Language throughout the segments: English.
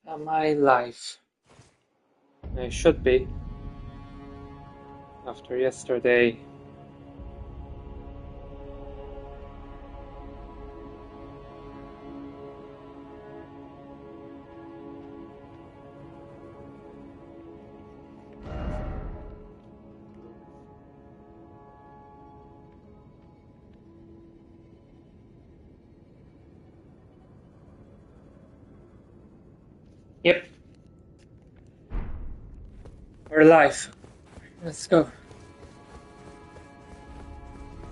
Am I live? I should be. After yesterday. Yep. We're live. Let's go.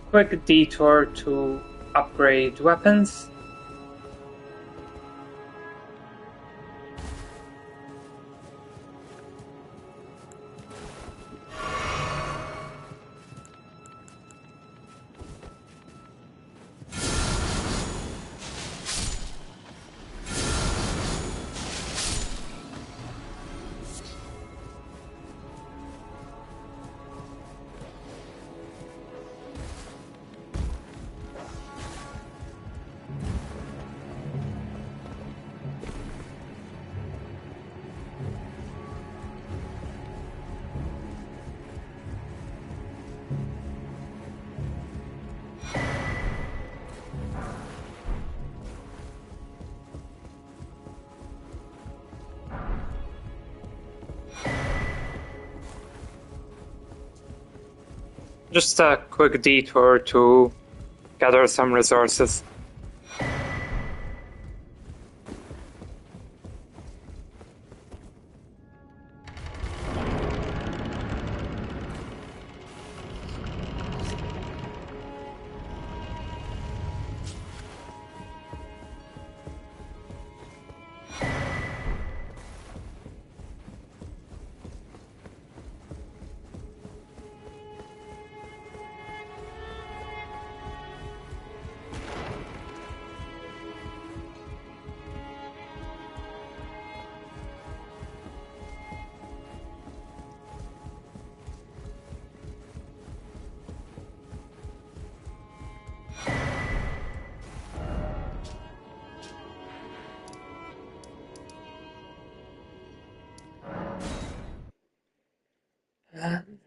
Quick detour to upgrade weapons. Just a quick detour to gather some resources. And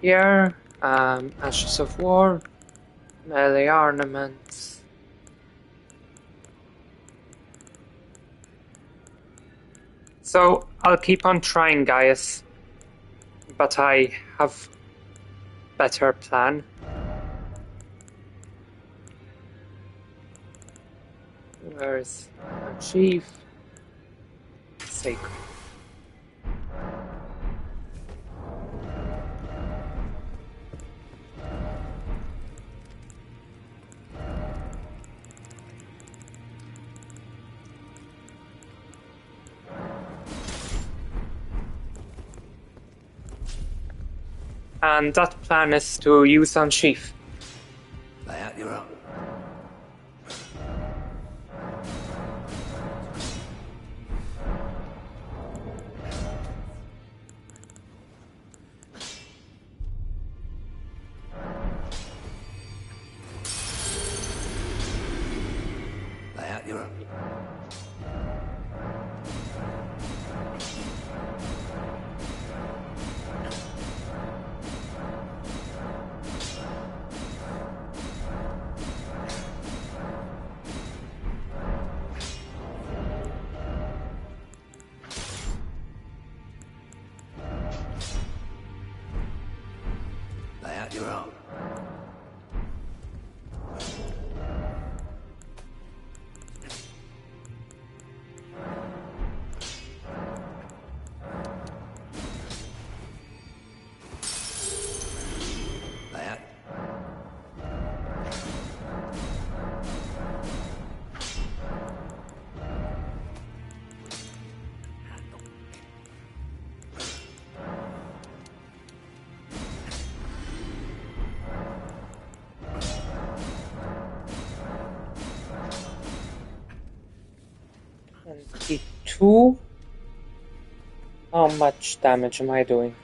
here, Ashes of War, melee ornaments. So I'll keep on trying, guys, but I have better plan. Where is our chief? Sacred. And that plan is to use on chief. Lay out your own. Lay out your own. Lay out your own. Lay out. And D2. How much damage am I doing?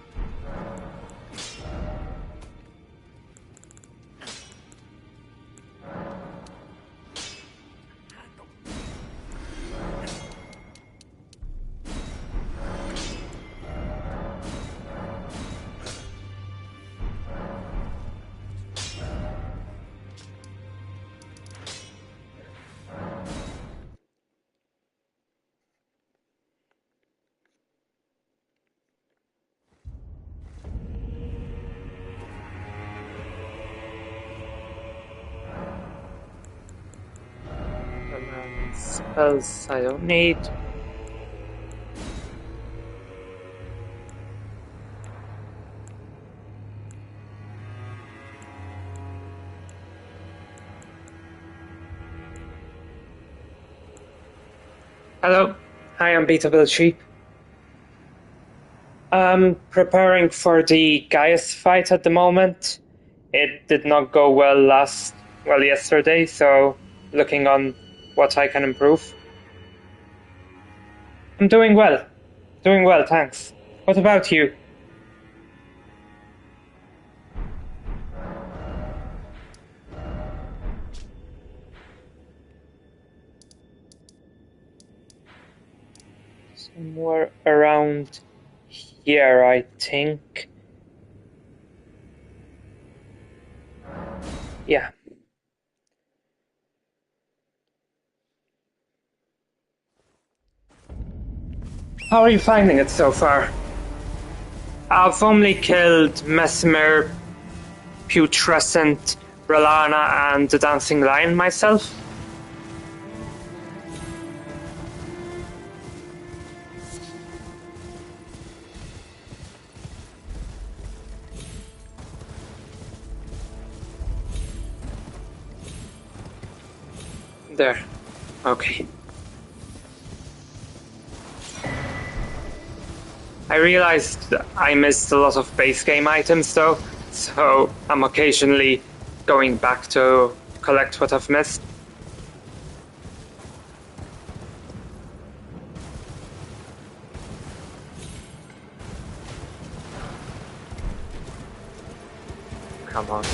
Spells I don't need. Hello, hi, I'm Beatable Sheep. I'm preparing for the Gaius fight at the moment. It did not go well yesterday, so looking on what I can improve. I'm doing well. Doing well, thanks. What about you? Somewhere around here, I think. Yeah. How are you finding it so far? I've only killed Mesmer, Putrescent, Rolana, and the Dancing Lion myself. There. Okay. I realized I missed a lot of base game items though, so I'm occasionally going back to collect what I've missed. Come on.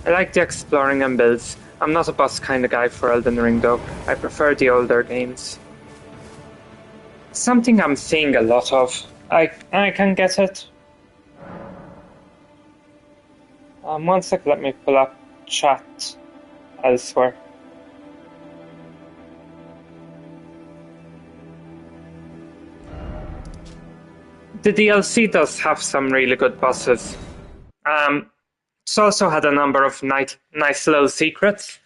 I like the exploring and builds. I'm not a boss kind of guy for Elden Ring though. I prefer the older games. Something I'm seeing a lot of. I can get it. One sec, let me pull up chat elsewhere. The DLC does have some really good bosses. It's also had a number of nice little secrets.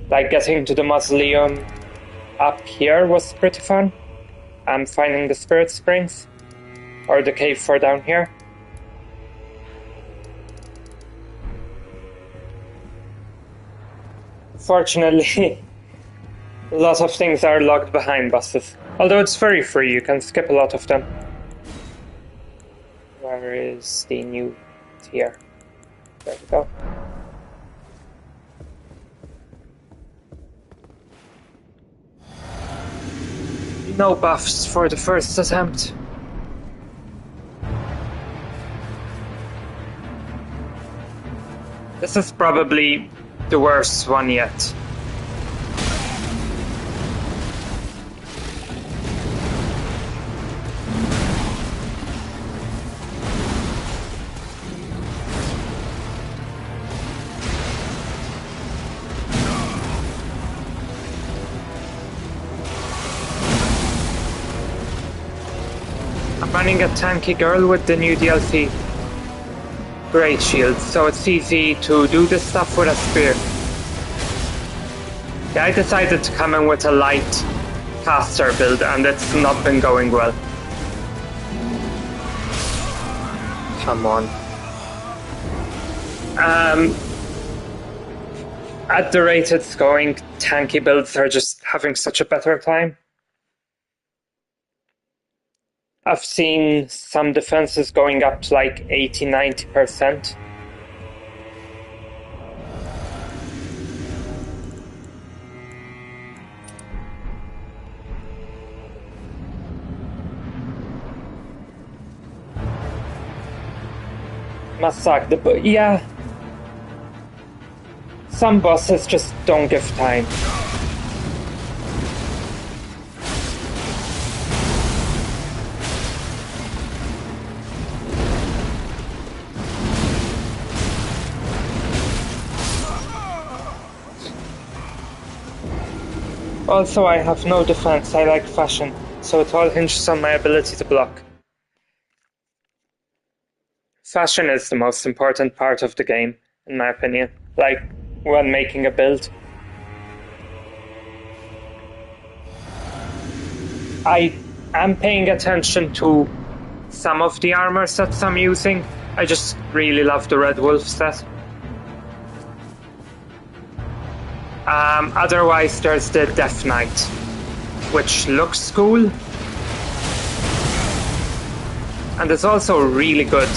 Like getting to the mausoleum up here was pretty fun. Finding the spirit springs. Or the cave for down here. Fortunately, a lot of things are locked behind bosses. Although it's very free, you can skip a lot of them. Where is the new tier? There we go. No buffs for the first attempt. This is probably the worst one yet. I'm running a tanky girl with the new DLC. Great shield, so it's easy to do this stuff with a spear. Yeah, I decided to come in with a light caster build and it's not been going well. Come on. At the rate it's going, tanky builds are just having such a better time. I've seen some defenses going up to like 80-90%. Must suck, yeah. Some bosses just don't give time. Also, I have no defense. I like fashion, so it all hinges on my ability to block. Fashion is the most important part of the game, in my opinion. Like, when making a build. I am paying attention to some of the armor sets I'm using. I just really love the Red Wolf set. Otherwise, there's the Death Knight, which looks cool. And it's also really good.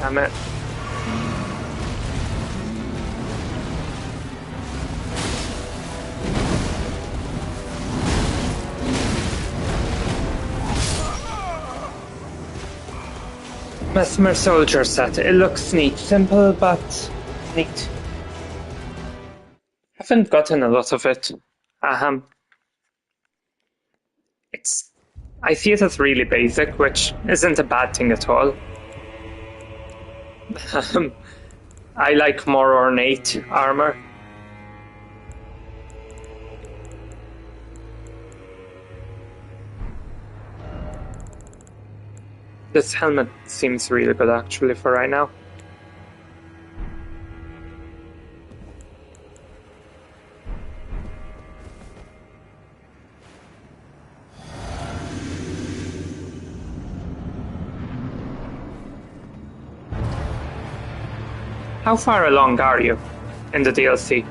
Damn it. Mesmer Soldier set. It looks neat. Simple, but neat. Haven't gotten a lot of it. I see it as really basic, which isn't a bad thing at all. I like more ornate armor. This helmet seems really good actually for right now. How far along are you in the DLC?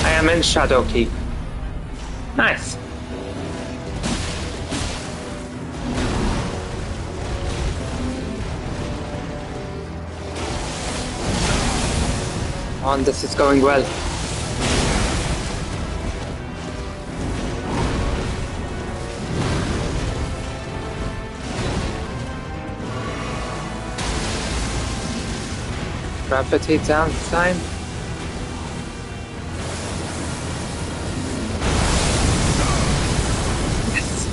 I am in Shadowkeep. Nice. Oh, and this is going well. Gravity downtime. Yes.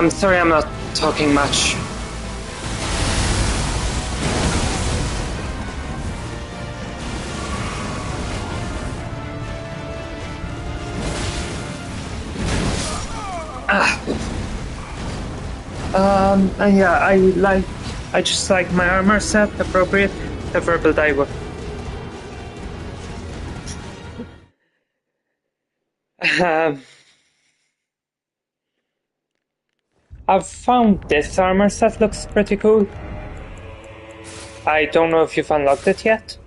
Sorry I'm not talking much. Yeah, I just like my armor set, appropriate, the verbal diver. I've found this armor set looks pretty cool. I don't know if you've unlocked it yet.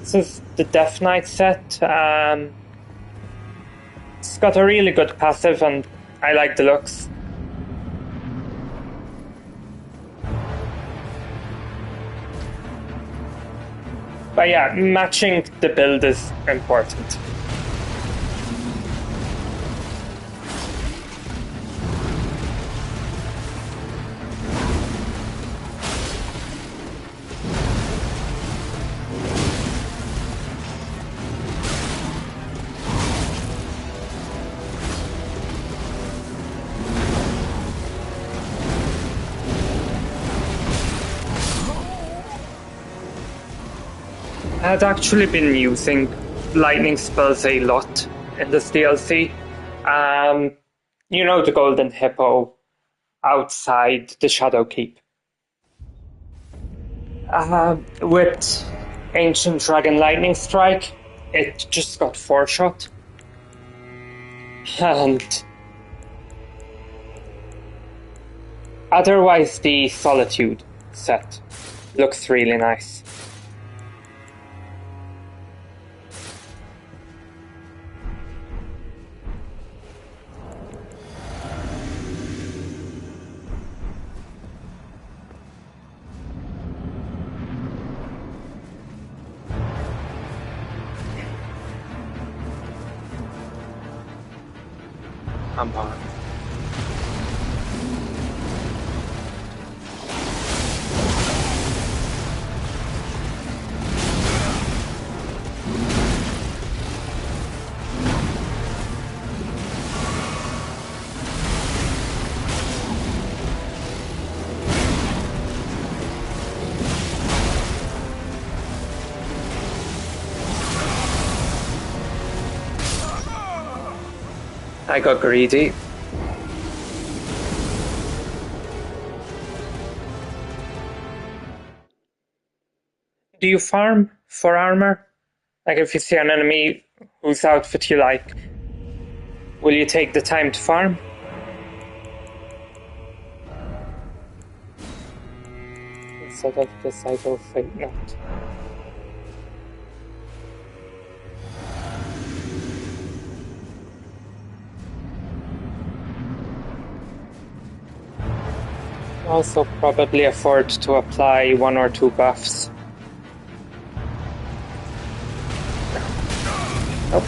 This is the Death Knight set. It's got a really good passive and I like the looks. But yeah, matching the build is important. I had actually been using lightning spells a lot in this DLC. You know the golden hippo outside the Shadowkeep. With Ancient Dragon Lightning Strike, it just got 4-shot. And otherwise the Solitude set looks really nice. Come on. I got greedy. Do you farm for armor? Like if you see an enemy whose outfit you like, will you take the time to farm? Instead of this, I go Fate Note. Also probably afford to apply 1 or 2 buffs. Nope.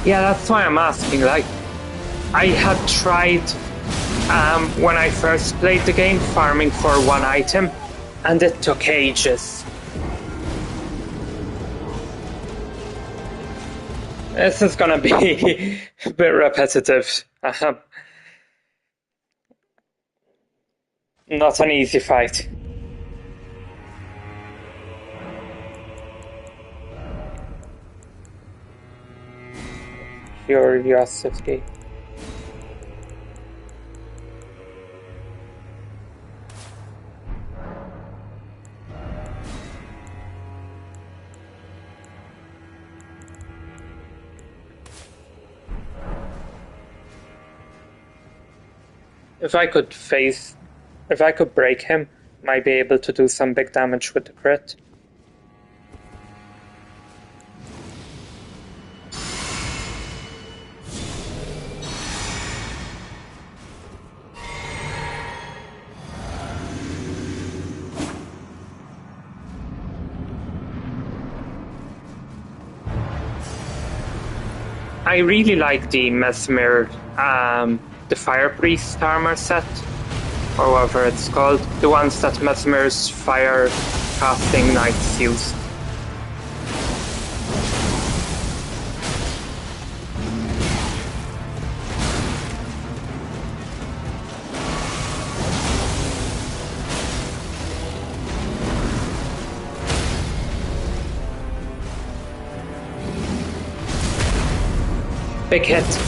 Yeah, that's why I'm asking. Like, I had tried when I first played the game farming for 1 item, and it took ages. This is gonna be a bit repetitive. Not an easy fight. Curiosity. If I could break him, might be able to do some big damage with the crit. I really like the Mesmer, the Fire Priest armor set, or whatever it's called. The ones that Mesmer's fire casting knights use. Big hit.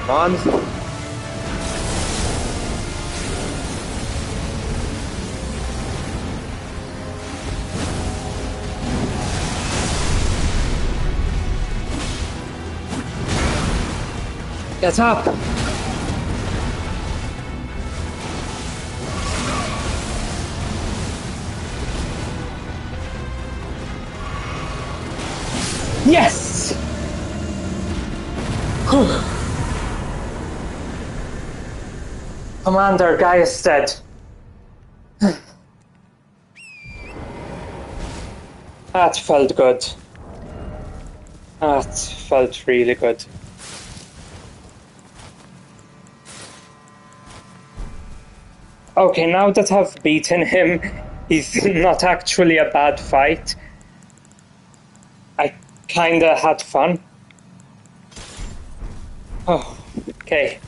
On. Get up! Yes! Commander, guy is dead. That felt good. That felt really good. Okay, now that I've beaten him, he's not actually a bad fight. I kinda had fun. Oh, okay.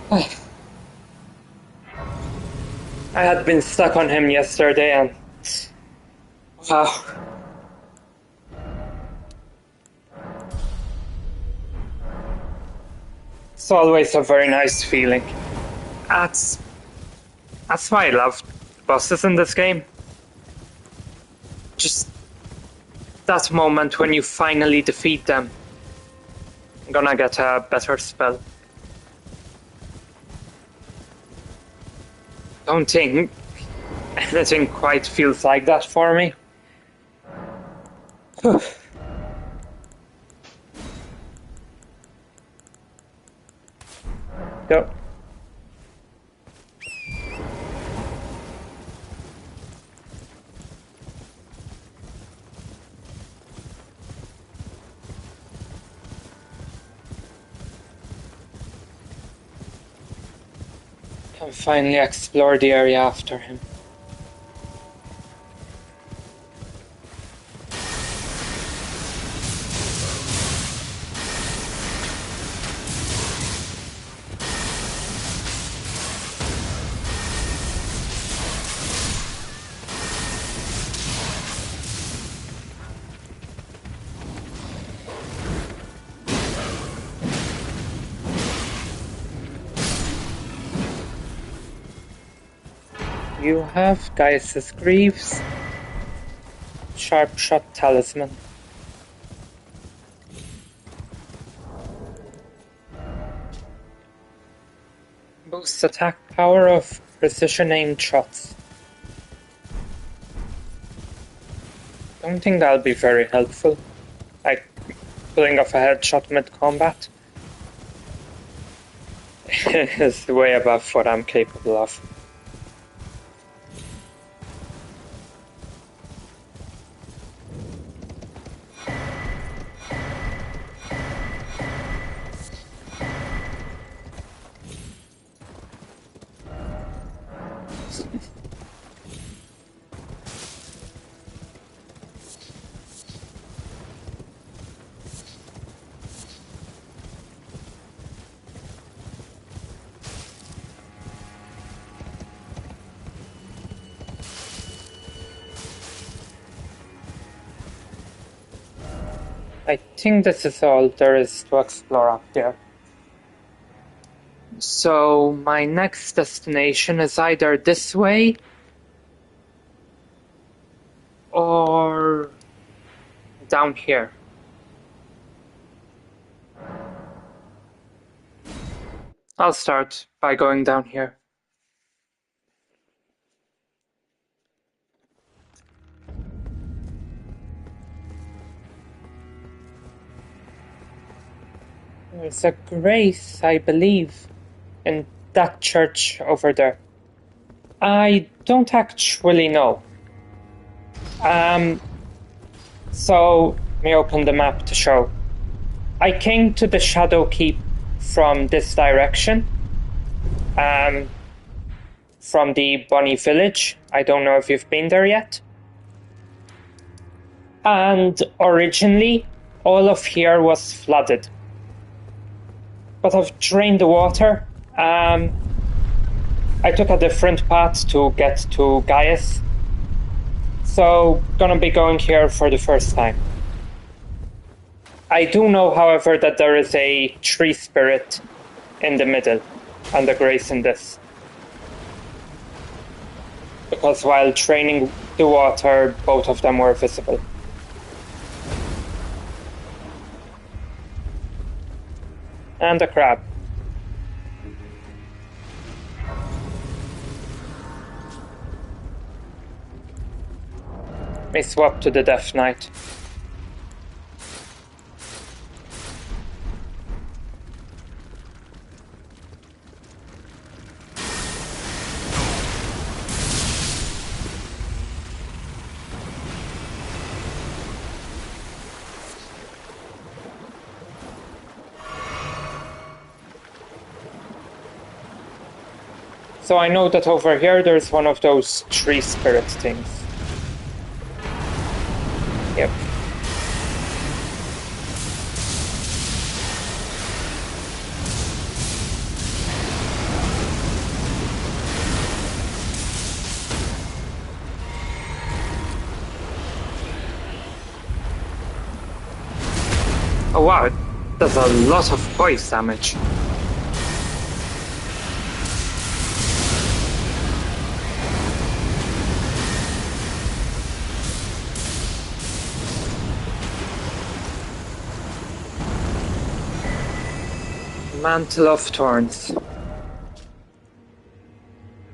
I had been stuck on him yesterday and wow. It's always a very nice feeling. That's that's why I love bosses in this game. Just that moment when you finally defeat them. I'm gonna get a better spell. Don't think anything quite feels like that for me. Go. Can finally explore the area after him. You have Gaius's Greaves, Sharp Shot Talisman. Boosts attack power of precision aimed shots. Don't think that'll be very helpful. Like pulling off a headshot mid-combat is way above what I'm capable of. I think this is all there is to explore up here. So my next destination is either this way or down here. I'll start by going down here. There's a grace, I believe, in that church over there. I don't actually know. So let me open the map to show. I came to the Shadow Keep from this direction. From the Bunny Village. I don't know if you've been there yet. And originally, all of here was flooded. But I've drained the water. I took a different path to get to Gaius. So, gonna be going here for the first time. I do know, however, that there is a tree spirit in the middle, and a grace in this. Because while draining the water, both of them were visible. And a crab. May swap to the Death Knight. So I know that over here there's one of those tree spirit things. Yep. Oh wow, there's a lot of voice damage. Mantle of Thorns.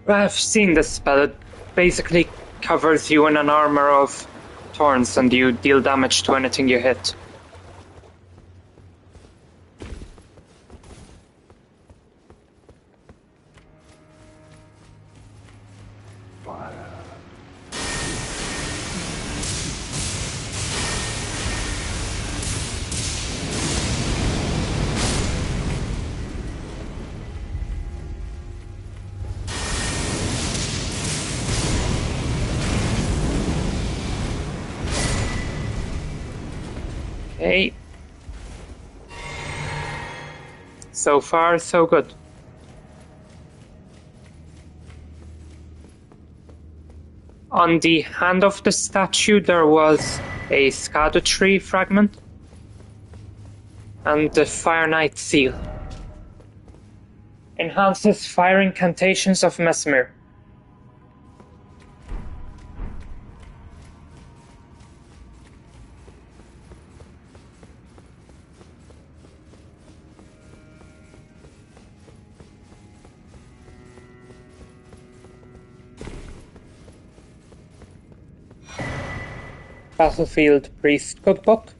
I've seen this spell. It basically covers you in an armor of thorns and you deal damage to anything you hit. Okay. So far, so good. On the hand of the statue, there was a Scadu tree fragment and the Fire Knight seal. Enhances fire incantations of Mesmer. Battlefield Priest Cookbook.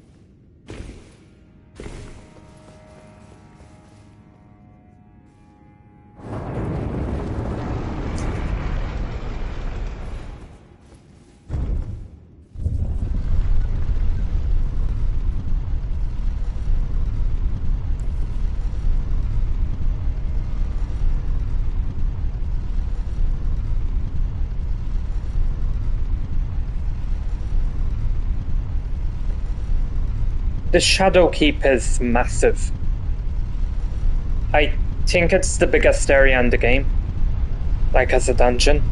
The Shadow Keep is massive. I think it's the biggest area in the game, like as a dungeon.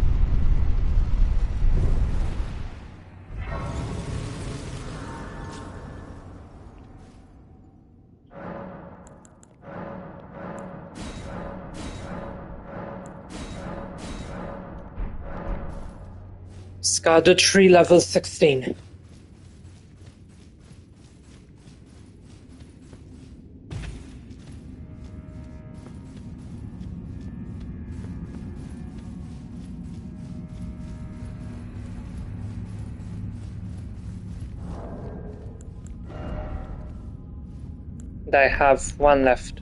Scadu tree level 16. And I have one left.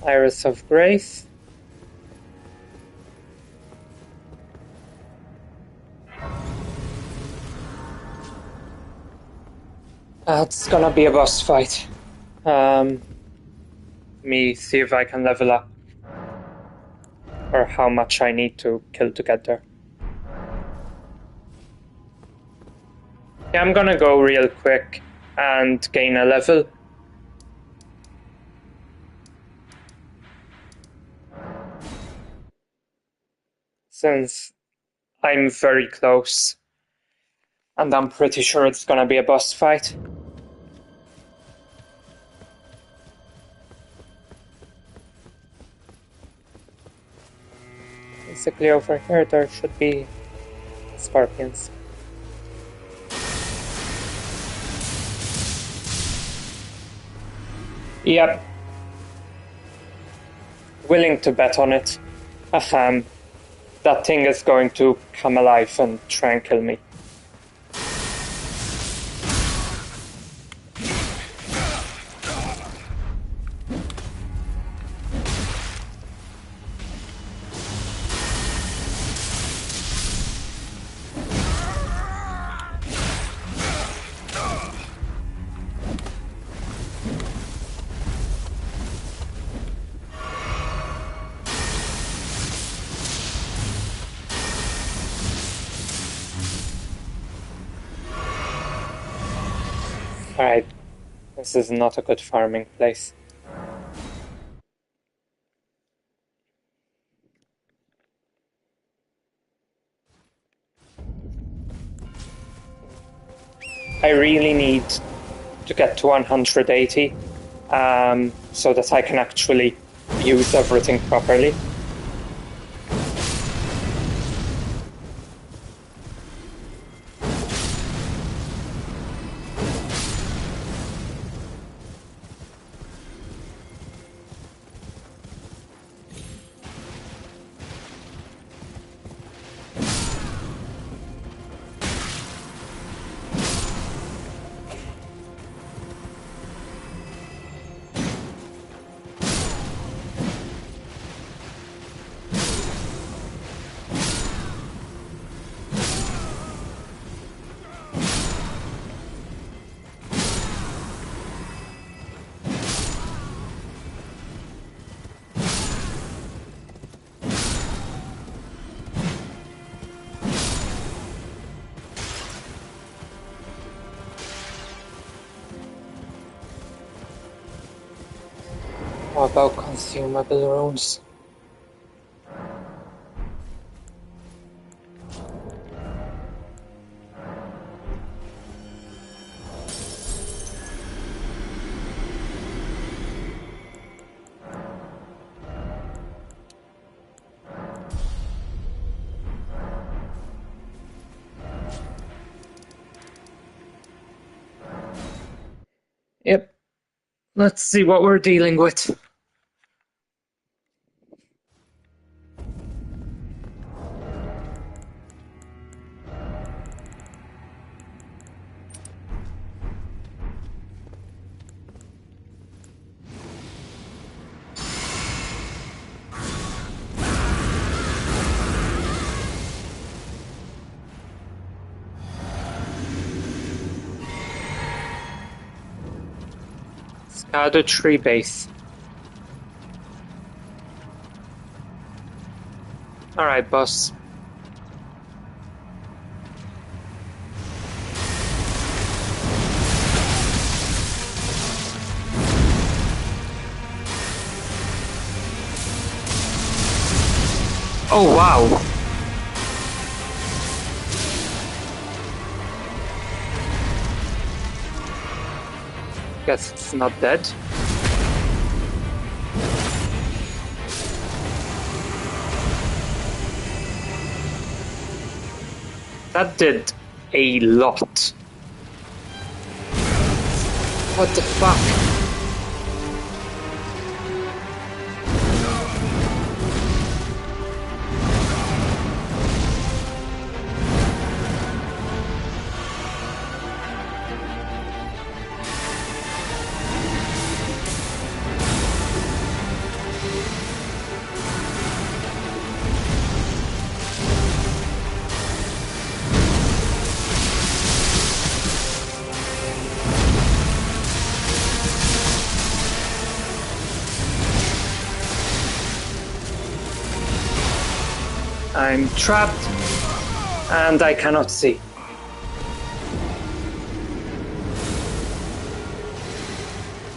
Iris of Grace. It's gonna be a boss fight. Me see if I can level up. Or how much I need to kill to get there. Yeah, I'm gonna go real quick and gain a level. Since I'm very close. And I'm pretty sure it's gonna be a boss fight. Basically over here there should be scorpions. Yep. Willing to bet on it. That thing is going to come alive and try and kill me. Alright, this is not a good farming place. I really need to get to 180 so that I can actually use everything properly. What about consumable runes? Yep, let's see what we're dealing with. Scattered tree base. Alright, boss. Oh wow! Guess it's not dead. That did a lot. What the fuck? I'm trapped and I cannot see.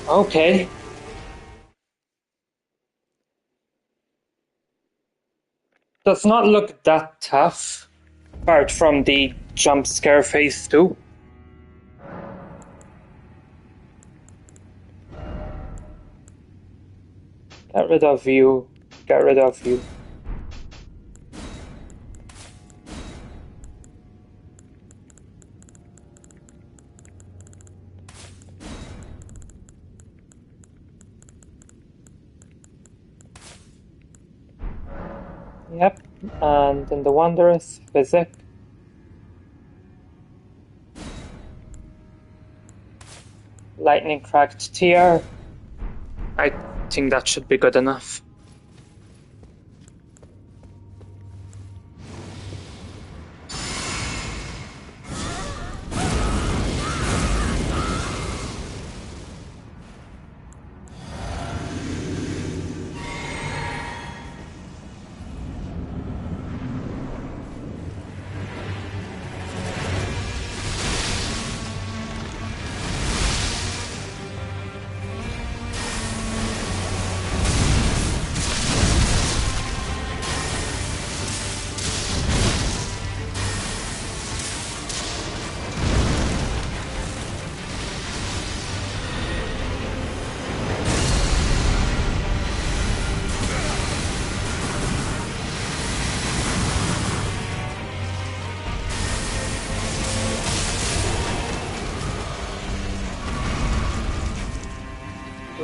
Okay. Does not look that tough, apart from the jump scare phase 2. Get rid of you. Get rid of you. Yep, and in the wondrous physic. Lightning cracked tear. I think that should be good enough.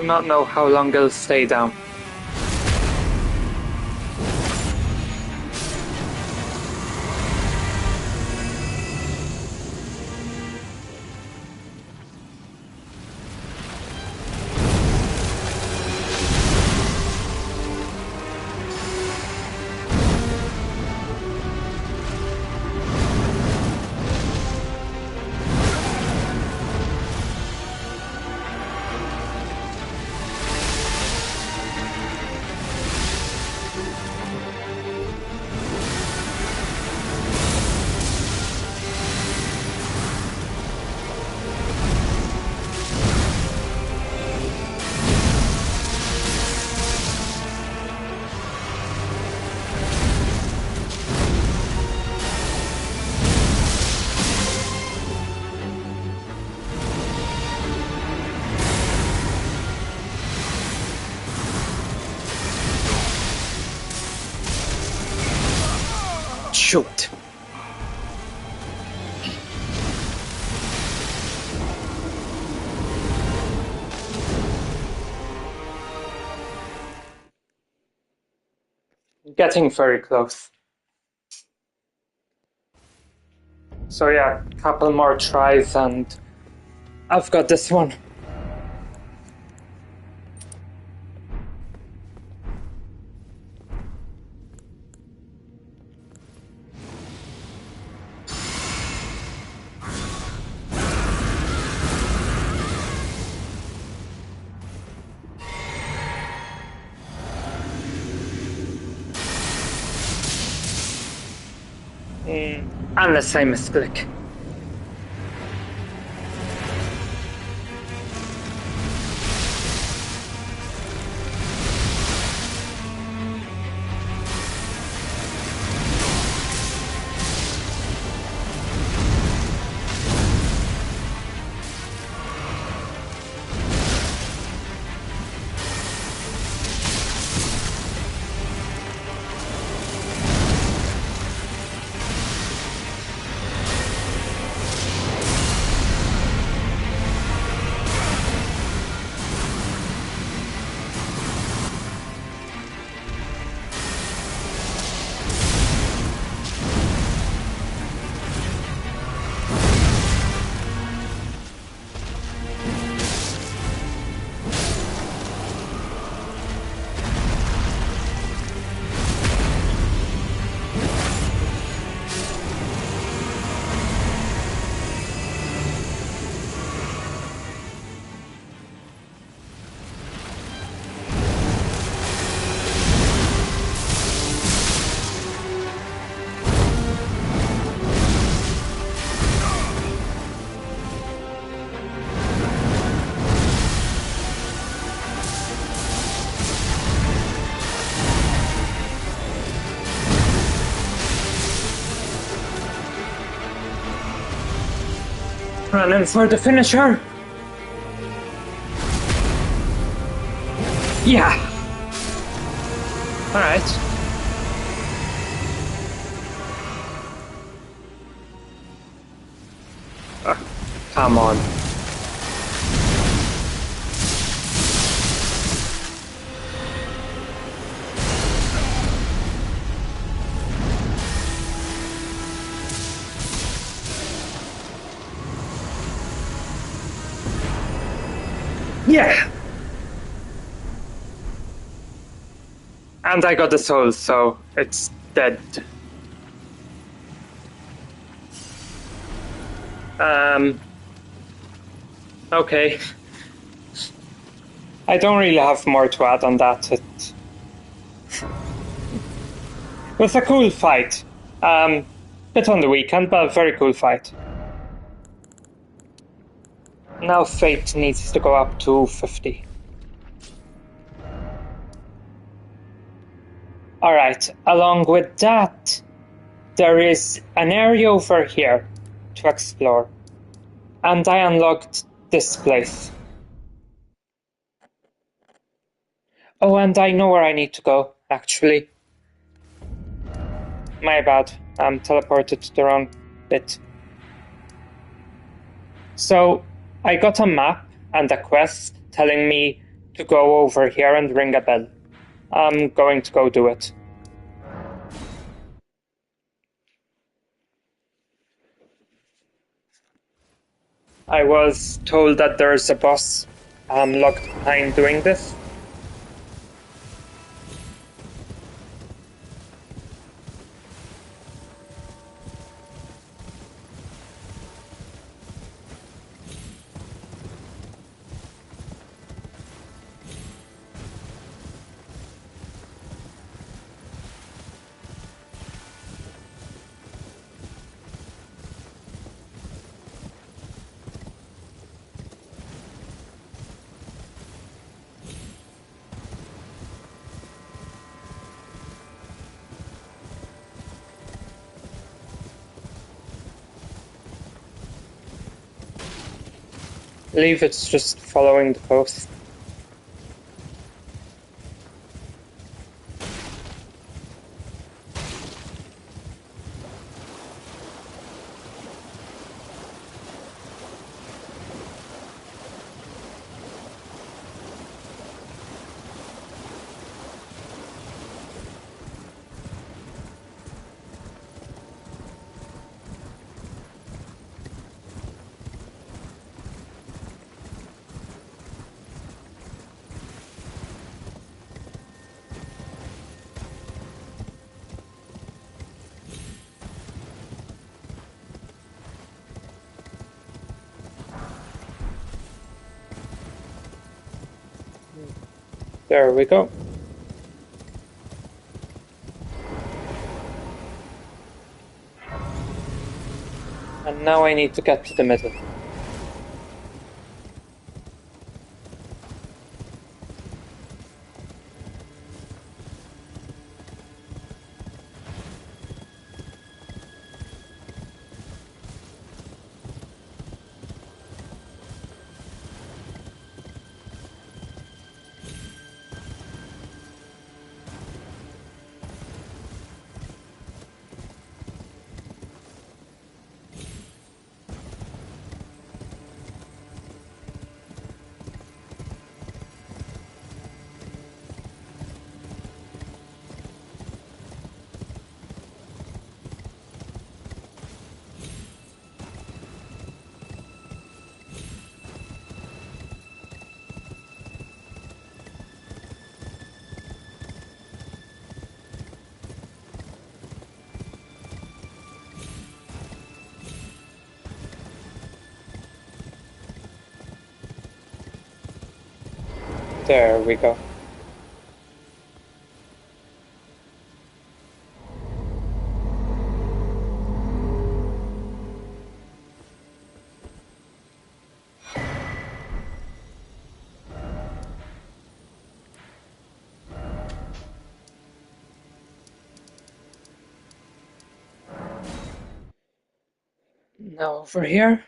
not know how long it'll stay down. Shoot. Getting very close. So yeah, couple more tries and I've got this one. Unless I misclick. Running for the finisher. Yeah. All right. Come on. Yeah. And I got the soul, so it's dead. Okay. I don't really have more to add on that. It was a cool fight. Bit on the weekend, but a very cool fight. Now fate needs to go up to 50. Alright, along with that, there is an area over here to explore. And I unlocked this place. Oh, and I know where I need to go, actually. My bad, I'm teleported to the wrong bit. So, I got a map and a quest telling me to go over here and ring a bell. I'm going to go do it. I was told that there's a boss locked behind doing this. I believe it's just following the coast. There we go. And now I need to get to the middle. There we go. Now over here.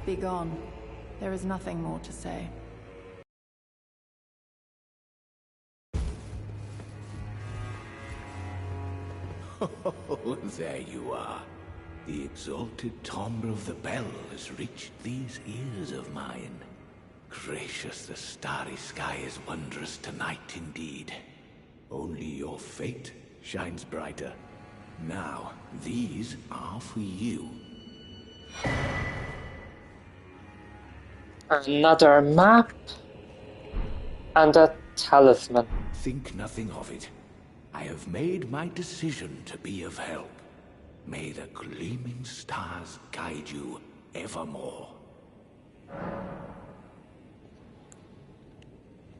Be gone. There is nothing more to say. Oh, there you are. The exalted timbre of the bell has reached these ears of mine. Gracious, the starry sky is wondrous tonight indeed. Only your fate shines brighter. Now, these are for you. Another map. And a talisman. Think nothing of it. I have made my decision to be of help. May the gleaming stars guide you evermore.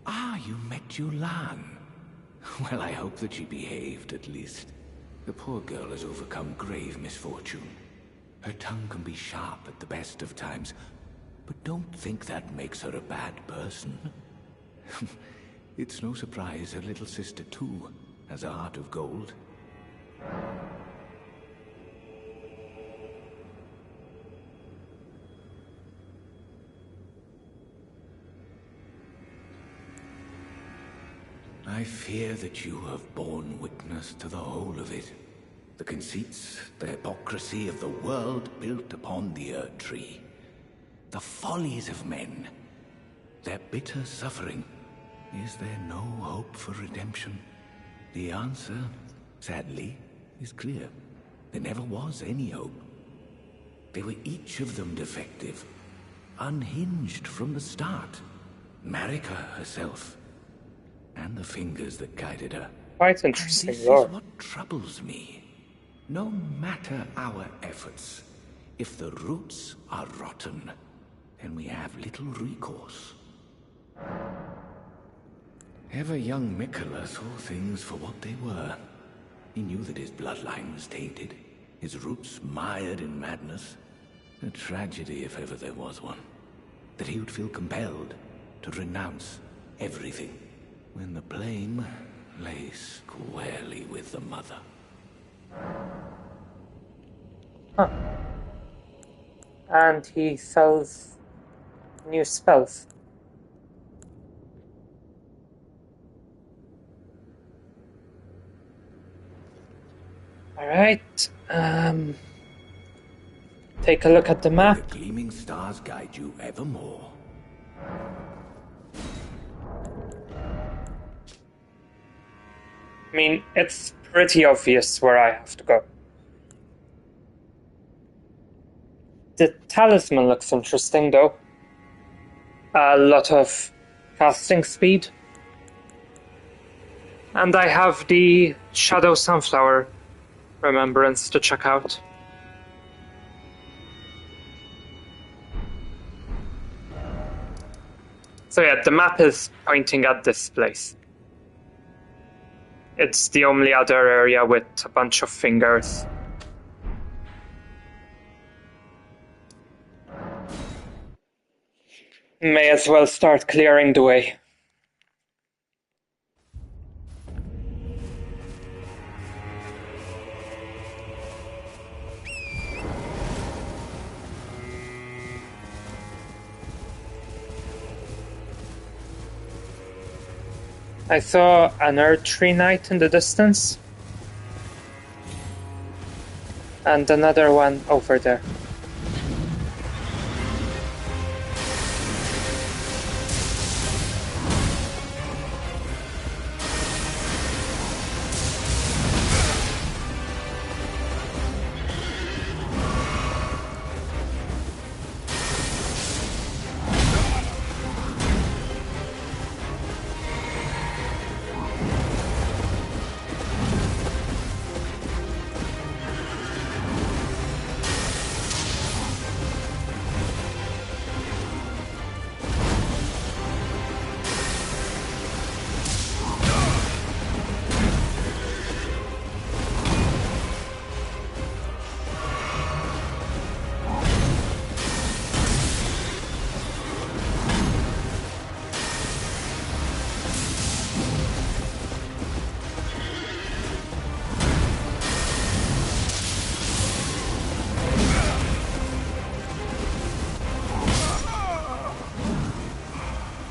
Ah, you met Yulan. Well, I hope that she behaved, at least. The poor girl has overcome grave misfortune. Her tongue can be sharp at the best of times, but don't think that makes her a bad person. It's no surprise her little sister, too, has a heart of gold. I fear that you have borne witness to the whole of it. The conceits, the hypocrisy of the world built upon the Erd Tree. The follies of men. Their bitter suffering. Is there no hope for redemption? The answer, sadly, is clear. There never was any hope. They were each of them defective, unhinged from the start. Marika herself, and the fingers that guided her. Quite And interesting this lore. is what troubles me. No matter our efforts, if the roots are rotten, then we have little recourse. Ever young Mikola saw things for what they were. He knew that his bloodline was tainted, his roots mired in madness. A tragedy if ever there was one. That he would feel compelled to renounce everything when the blame lay squarely with the mother. Huh. And he sells new spells. Alright, take a look at the map. The gleaming stars guide you evermore. I mean, it's pretty obvious where I have to go. The talisman looks interesting, though. A lot of casting speed. And I have the Shadow Sunflower remembrance to check out. So yeah, the map is pointing at this place. It's the only other area with a bunch of fingers. May as well start clearing the way. I saw an Earth Tree Knight in the distance. And another one over there.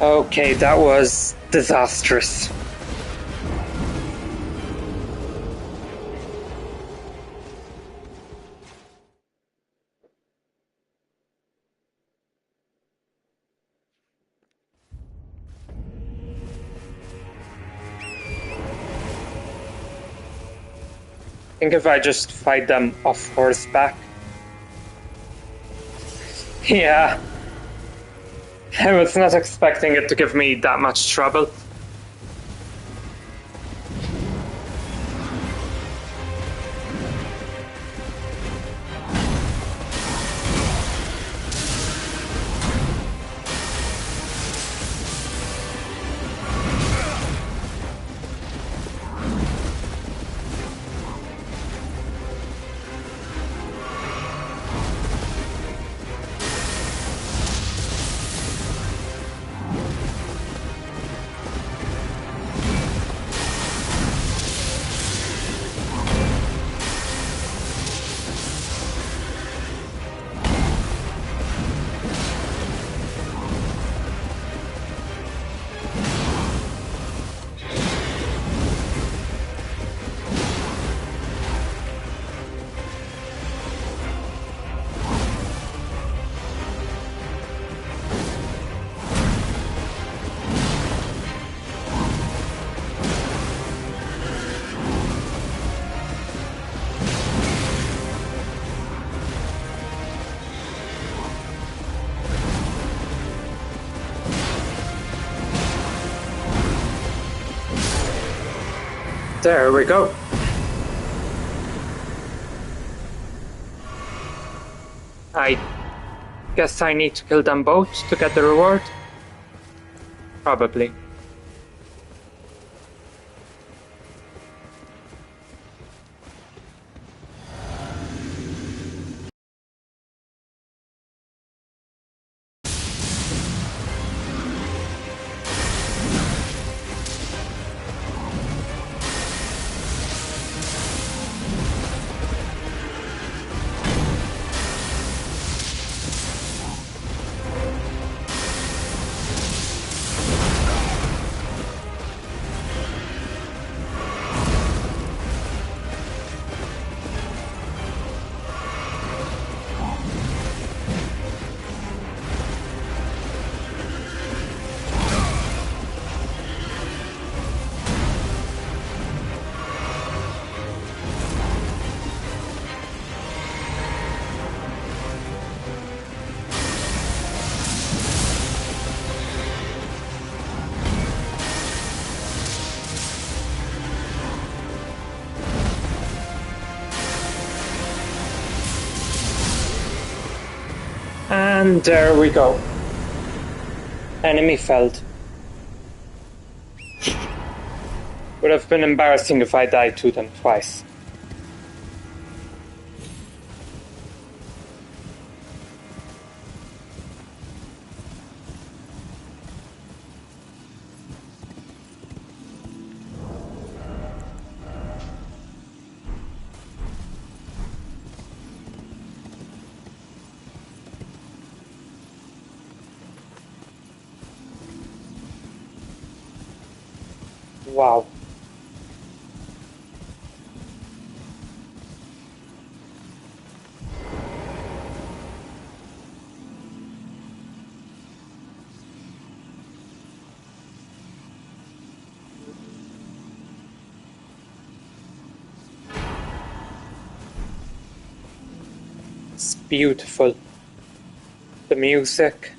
Okay, that was disastrous. I think if I just fight them off horseback. Yeah. I was not expecting it to give me that much trouble. There we go. I guess I need to kill them both to get the reward? Probably. And there we go. Enemy felled. Would have been embarrassing if I died to them twice. Wow. It's beautiful. The music.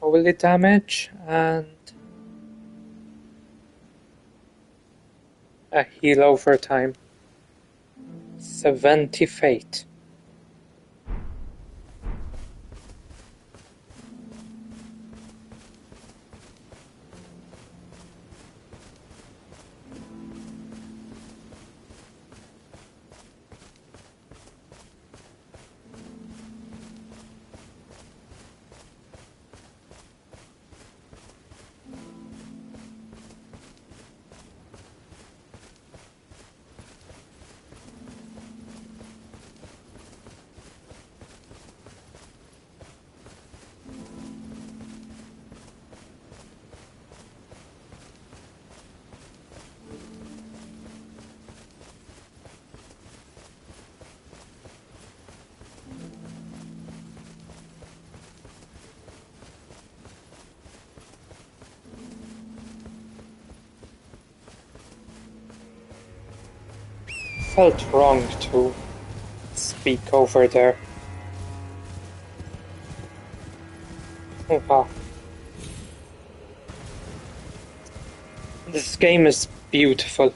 Holy damage and a heal over time. 70 fate. Felt wrong to speak over there. Oh wow. This game is beautiful.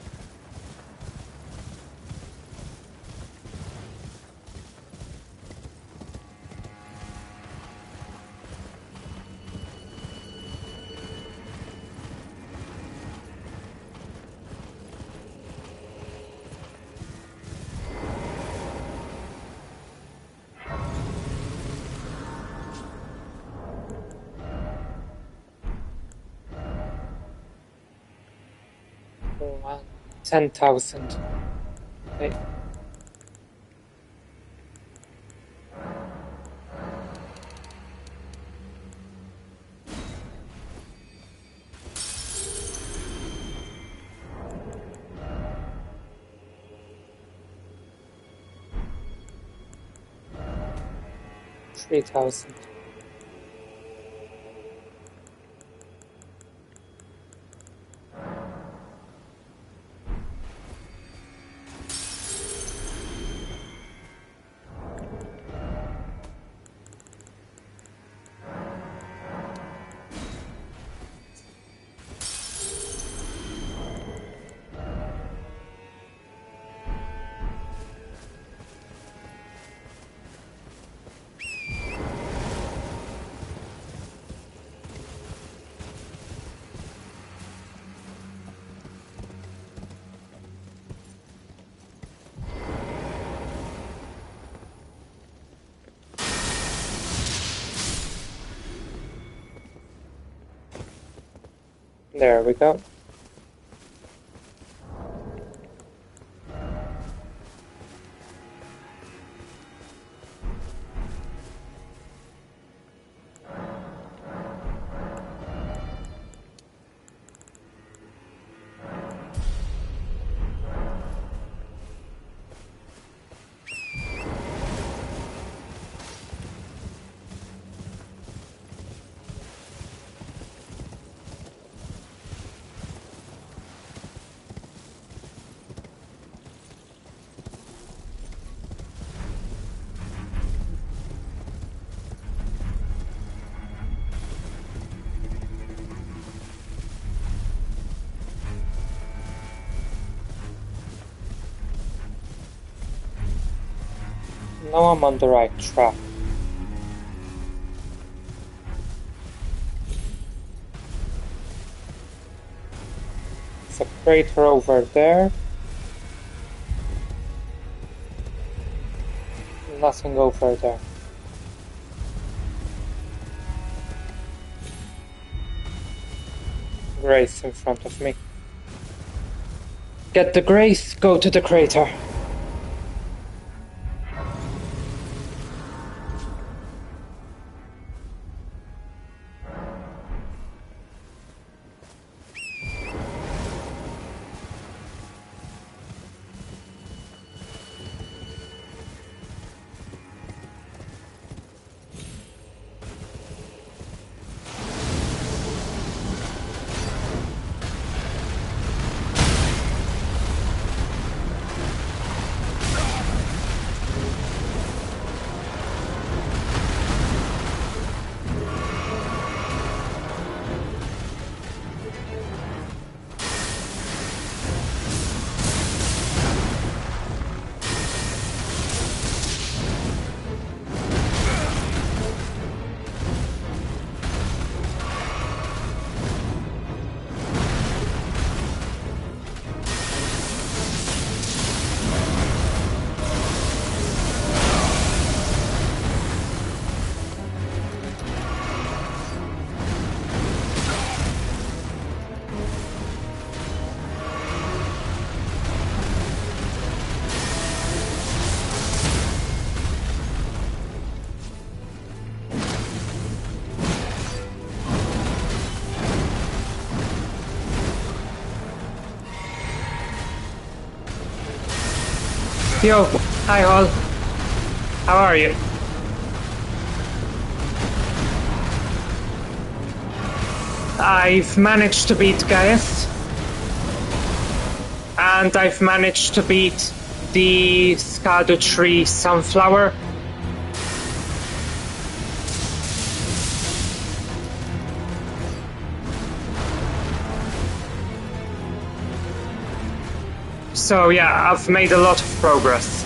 Well, 10,000. Okay. $3,000. There we go. Now I'm on the right track. There's a crater over there. Nothing over there. Grace in front of me. Get the grace, go to the crater. Yo, hi all. How are you? I've managed to beat Gaius. And I've managed to beat the Scadu Tree Sunflower. So yeah, I've made a lot of progress.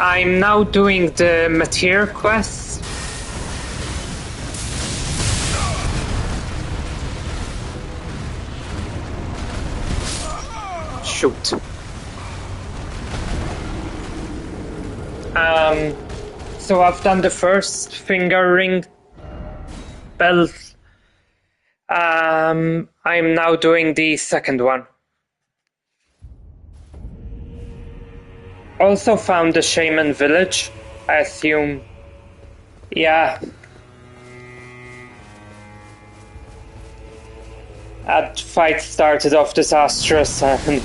I'm now doing the Mateer quest. Shoot. So I've done the first finger ring belt. I'm now doing the second one. Also found the shaman village, I assume. Yeah. That fight started off disastrous and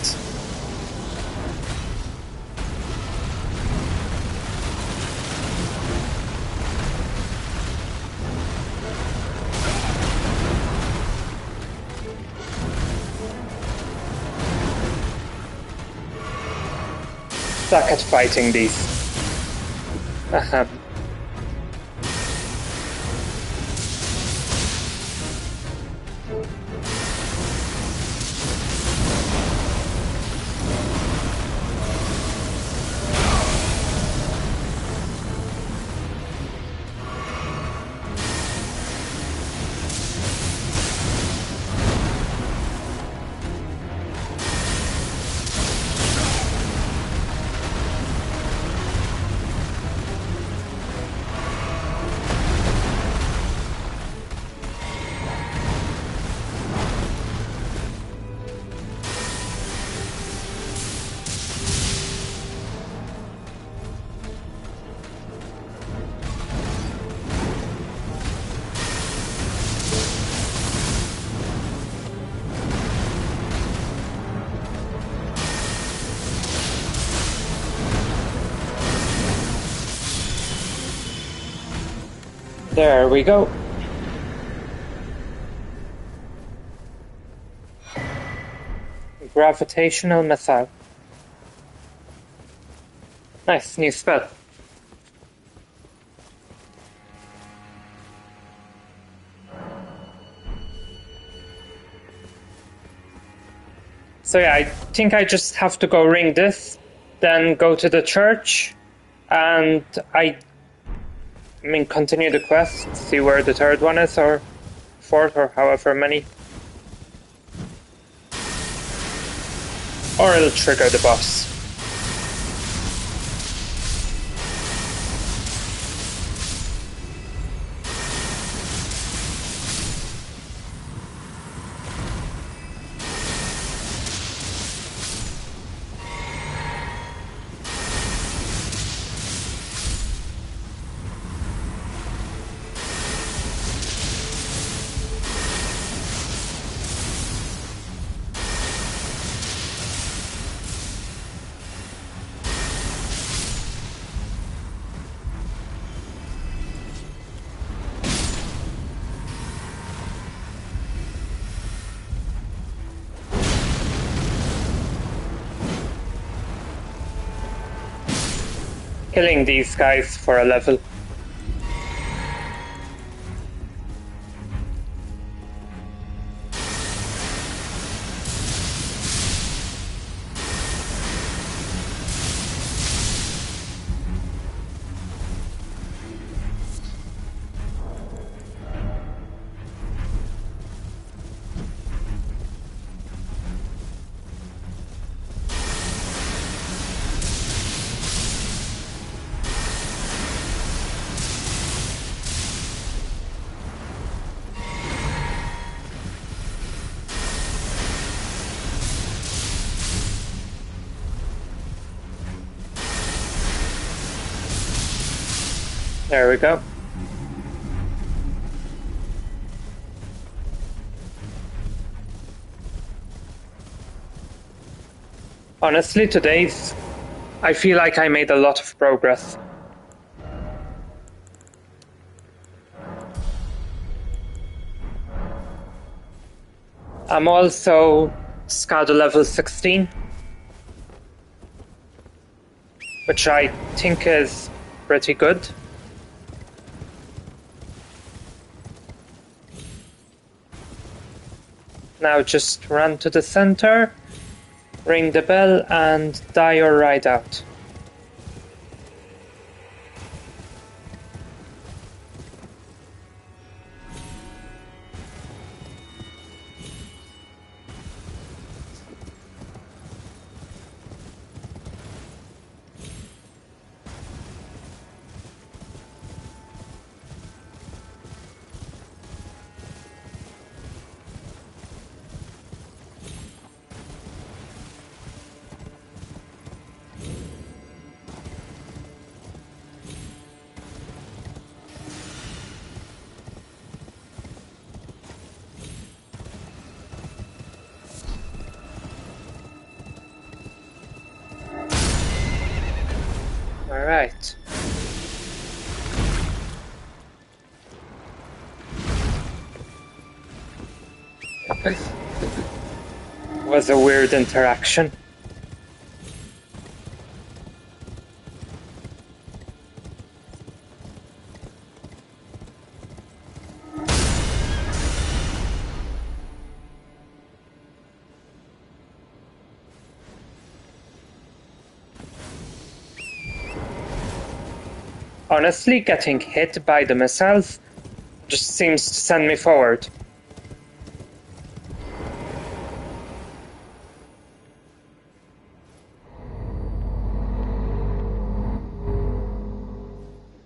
suck at fighting these. there we go. Gravitational missile. Nice, new spell. So yeah, I think I just have to go ring this, then go to the church, and continue the quest, see where the third one is, or fourth, or however many. Or it'll trigger the boss. Killing these guys for a level. There we go. Honestly, today's I feel like I made a lot of progress. I'm also Scada level 16, which I think is pretty good. Now just run to the center, ring the bell, and die or ride out. Alright. Was a weird interaction. Honestly, getting hit by the missiles just seems to send me forward.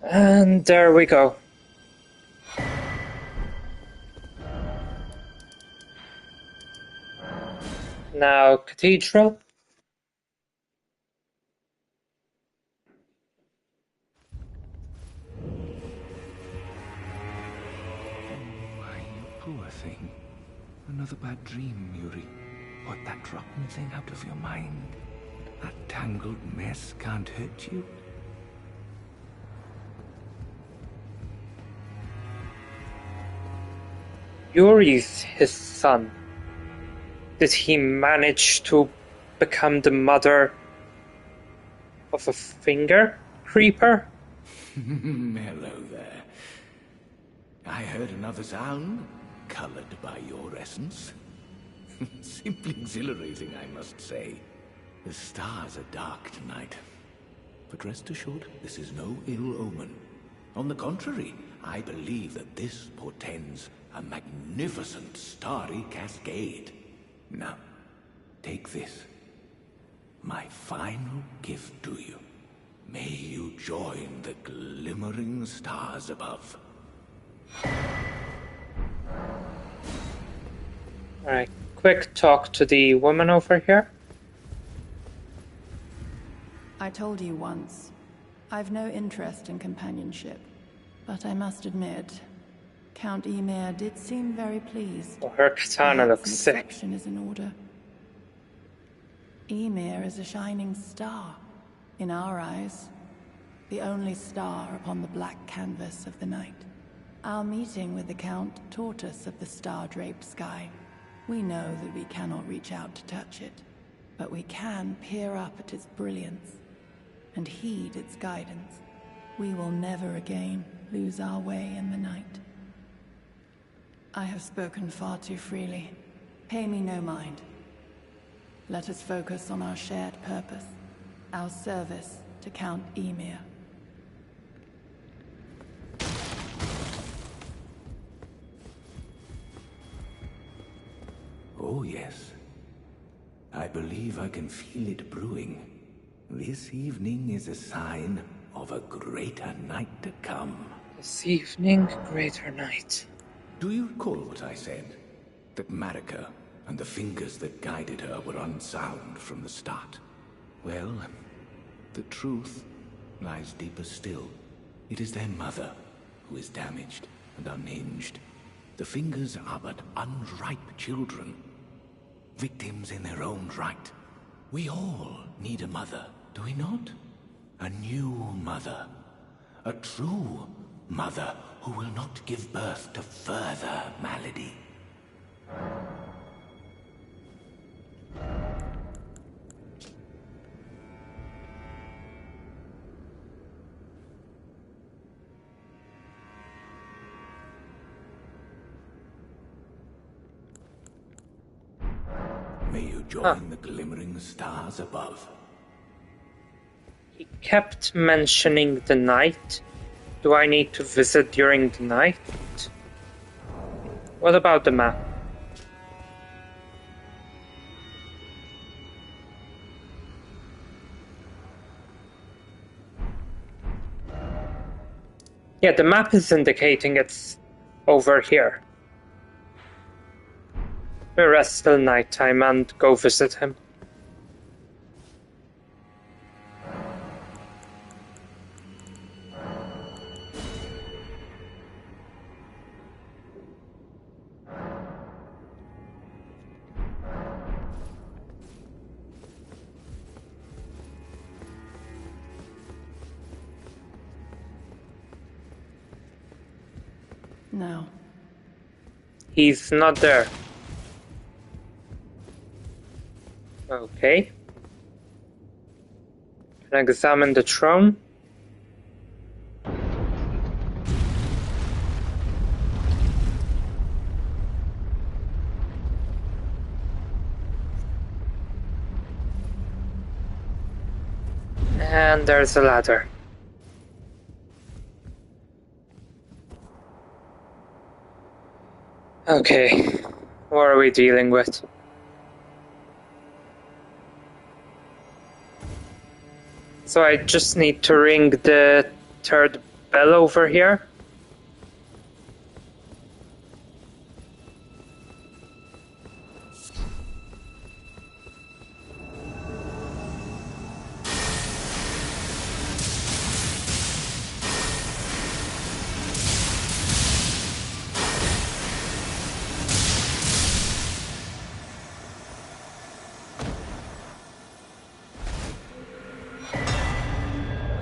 And there we go. Now, Cathedral. Why, you poor thing. Another bad dream, Yuri. Put that rotten thing out of your mind. That tangled mess can't hurt you. Yuri's his son. Did he manage to become the mother of a finger creeper? Hello there. I heard another sound, colored by your essence. Simply exhilarating, I must say. The stars are dark tonight. But rest assured, this is no ill omen. On the contrary, I believe that this portends a magnificent starry cascade. Now, take this. My final gift to you. May you join the glimmering stars above. Alright, quick talk to the woman over here. I told you once, I've no interest in companionship, but I must admit, Count Ymir did seem very pleased. Oh, her katana Perhaps looks an sick. exception is in order. Ymir is a shining star, in our eyes, the only star upon the black canvas of the night. Our meeting with the Count taught us of the star-draped sky. We know that we cannot reach out to touch it, but we can peer up at its brilliance and heed its guidance. We will never again lose our way in the night. I have spoken far too freely. Pay me no mind. Let us focus on our shared purpose, our service to Count Ymir. Oh, yes. I believe I can feel it brewing. This evening is a sign of a greater night to come. This evening, greater night. Do you recall what I said? That Marika and the fingers that guided her were unsound from the start? Well, the truth lies deeper still. It is their mother who is damaged and unhinged. The fingers are but unripe children, victims in their own right. We all need a mother, do we not? A new mother. A true mother who will not give birth to further malady. May you join the glimmering stars above. He kept mentioning the night. Do I need to visit during the night? What about the map? Yeah, the map is indicating it's over here. We'll rest till nighttime and go visit him. now? He's not there. Okay. Can I examine the throne? And there's a ladder. Okay, what are we dealing with? So I just need to ring the third bell over here.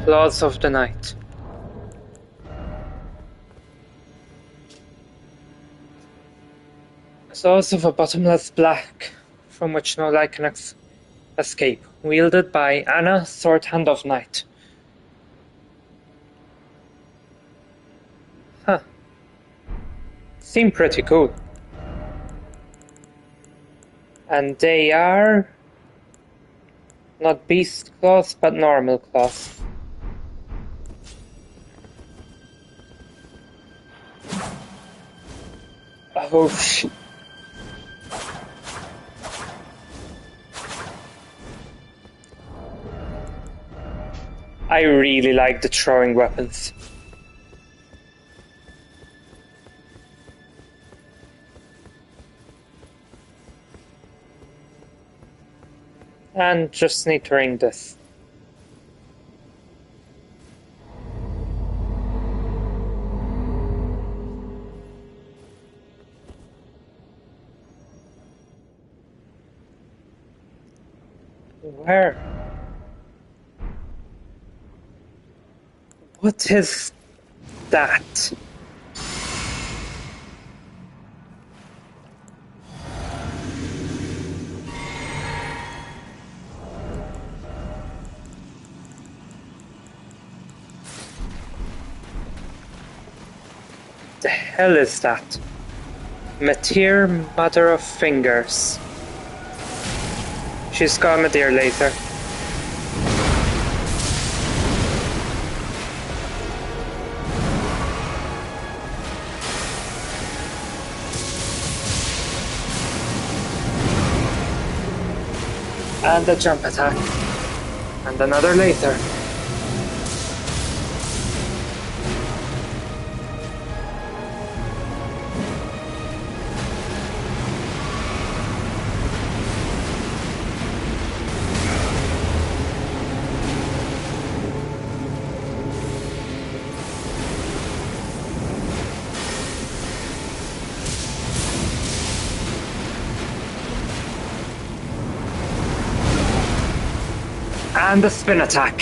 Laws of the Night. Source of a bottomless black, from which no light can escape. Wielded by Anna, Sword Hand of Night. Huh. Seem pretty cool. And they are not beast claws, but normal claws. Oh shit. I really like the throwing weapons. And just need to ring this. Where? What is that? The hell is that? Matir, Mother of Fingers. She's got a Matir laser. And a jump attack. And another laser. And a spin attack.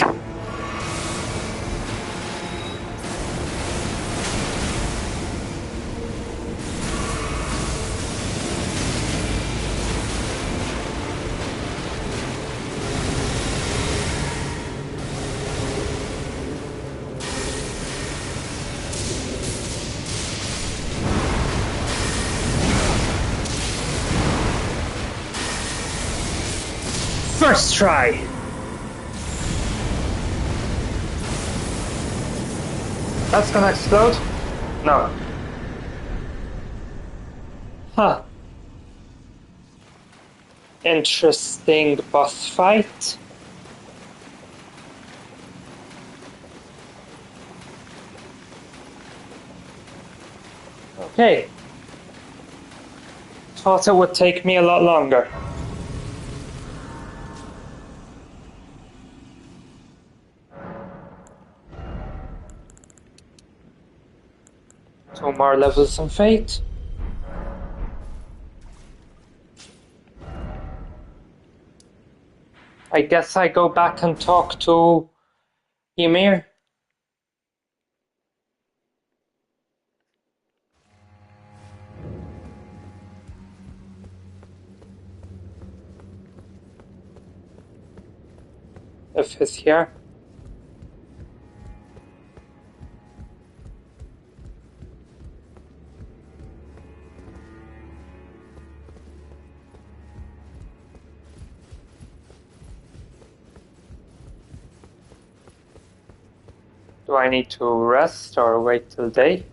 First try. That's gonna explode? No. Huh. Interesting boss fight. Okay. Thought it would take me a lot longer. Two more levels in Fate. I guess I go back and talk to Ymir. if he's here. Do I need to rest or wait till day?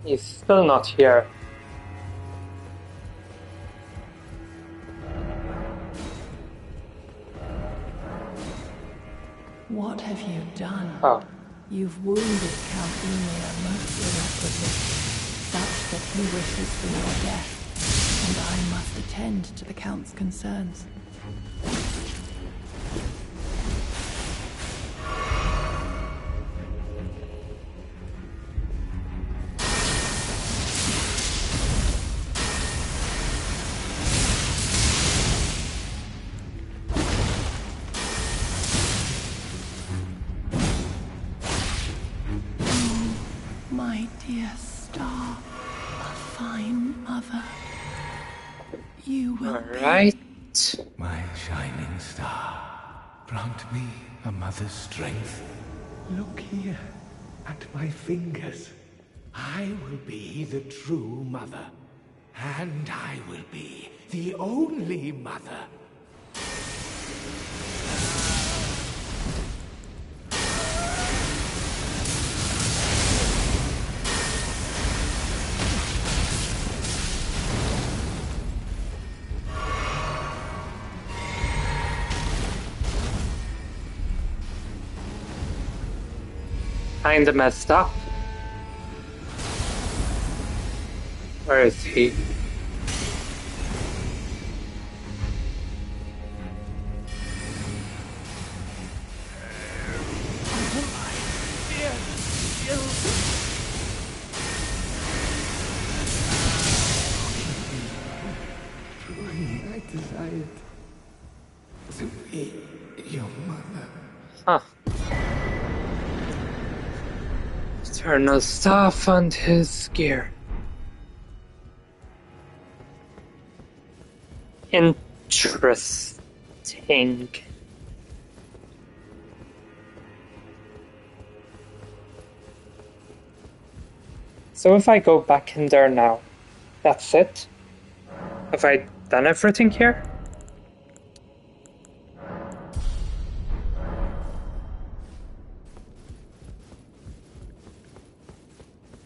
He's still not here. What have you done? Oh. You've wounded Count Emir most irrequisite, such that he wishes for your death, and I must attend to the Count's concerns. My dear star, a fine mother. You will Alright. My shining star, grant me a mother's strength. Look here, at my fingers. I will be the true mother. And I will be the only mother. Kinda messed up. Where is he? I desired to be your mother. Huh. Eternal staff and his gear. Interesting. So if I go back in there now, that's it? Have I done everything here?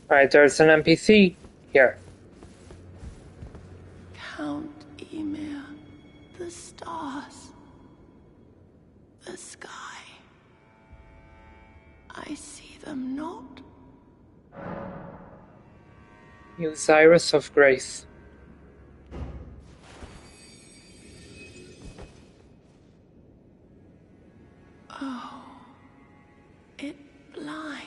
Alright, there's an NPC here. Count Emir, the stars, the sky. I see them not. Use Iris of Grace. Oh, it blinds,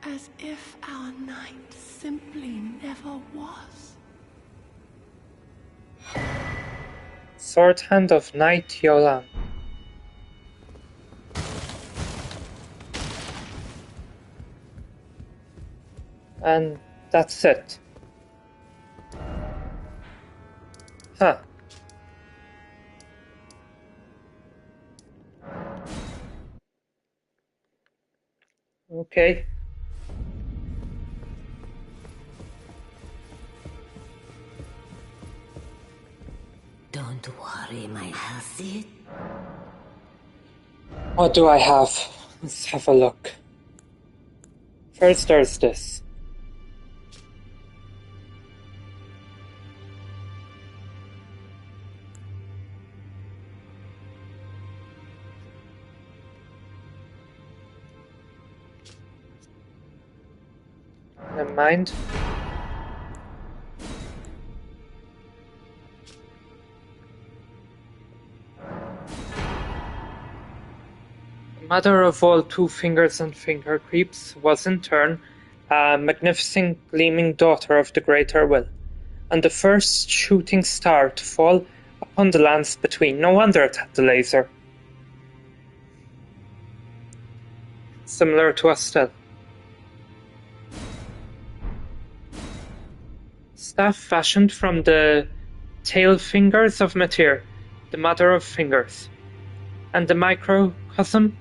as if our night simply never was. Sword Hand of Night Yolan. And that's it. Huh. Okay. Don't worry, my Halcyon. What do I have? Let's have a look. First there's this. Never mind. Mother of all two fingers and finger creeps was in turn a magnificent gleaming daughter of the greater will. and the first shooting star to fall upon the lands between. No wonder it had the laser. Similar to us still. Staff fashioned from the tail fingers of Matir, the mother of fingers, and the microcosm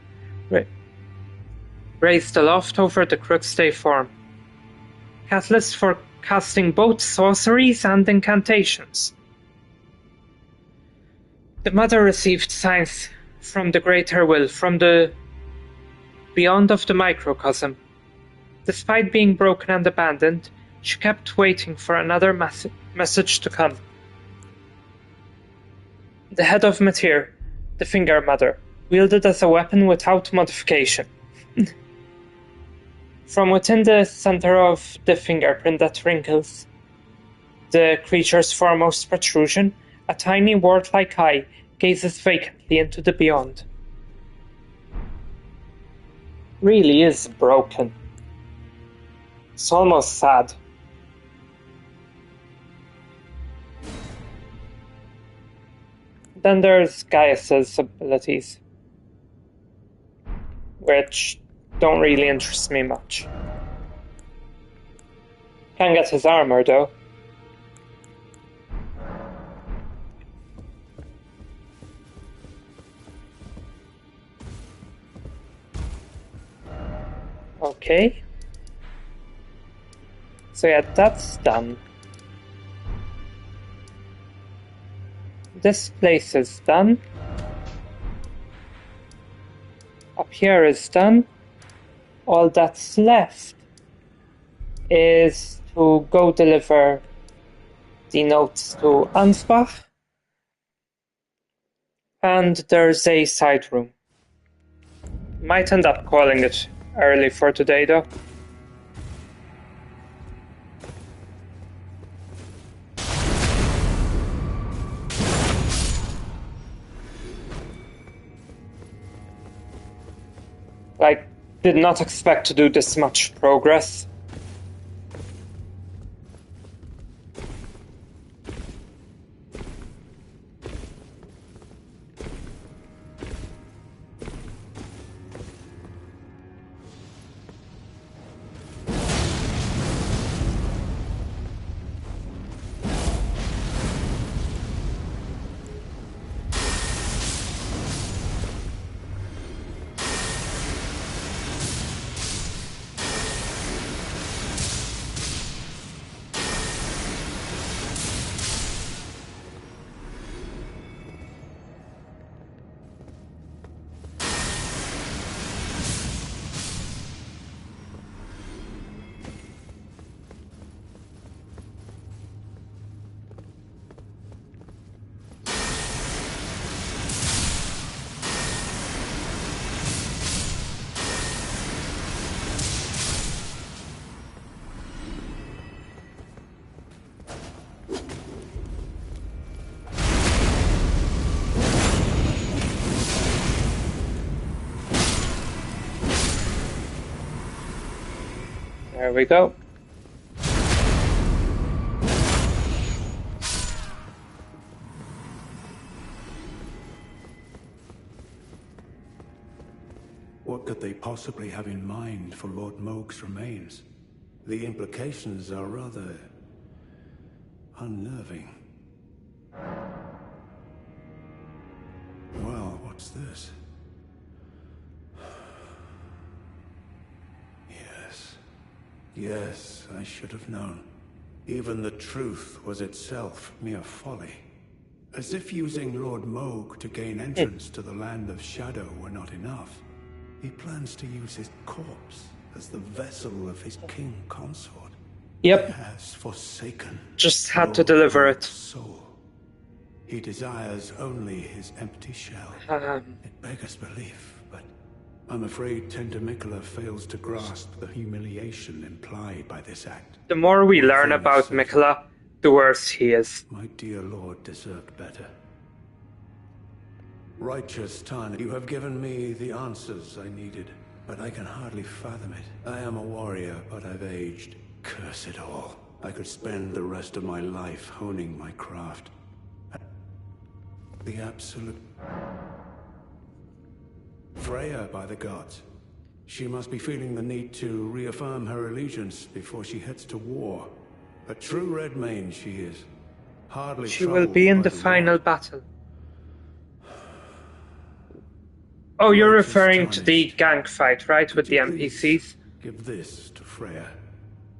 raised aloft over the crux form. Catalyst for casting both sorceries and incantations. The mother received signs from the greater will, from the beyond of the microcosm. Despite being broken and abandoned, she kept waiting for another message to come. The head of Matir, the Finger Mother, wielded as a weapon without modification. From within the center of the fingerprint that wrinkles the creature's foremost protrusion, a tiny wart-like eye gazes vacantly into the beyond. Really is broken. It's almost sad. Then there's Gaius's abilities, which don't really interest me much. Can get his armor though. Okay. So yeah, that's done. This place is done. Up here is done. All that's left is to go deliver the notes to Ansbach. And there's a side room. Might end up calling it early for today though. Like, did not expect to do this much progress. There we go. What could they possibly have in mind for Lord Moog's remains? The implications are rather unnerving. Well, what's this? Yes, I should have known. Even the truth was itself mere folly. As if using Lord Moog to gain entrance to the Land of Shadow were not enough. He plans to use his corpse as the vessel of his king consort. Yep. He has forsaken. Just had to deliver it. Soul. He desires only his empty shell. It beggars belief, but I'm afraid Tender Mikula fails to grasp the humiliation implied by this act. The more we learn about Mikula, the worse he is. My dear lord deserved better. Righteous Tana, you have given me the answers I needed, but I can hardly fathom it. I am a warrior, but I've aged. Curse it all. I could spend the rest of my life honing my craft. The absolute... Freya, by the gods. She must be feeling the need to reaffirm her allegiance before she heads to war. A true Redmane she is. Hardly She will be in the final battle. Oh, you're referring to the gang fight, right, with the NPCs? Give this to Freya.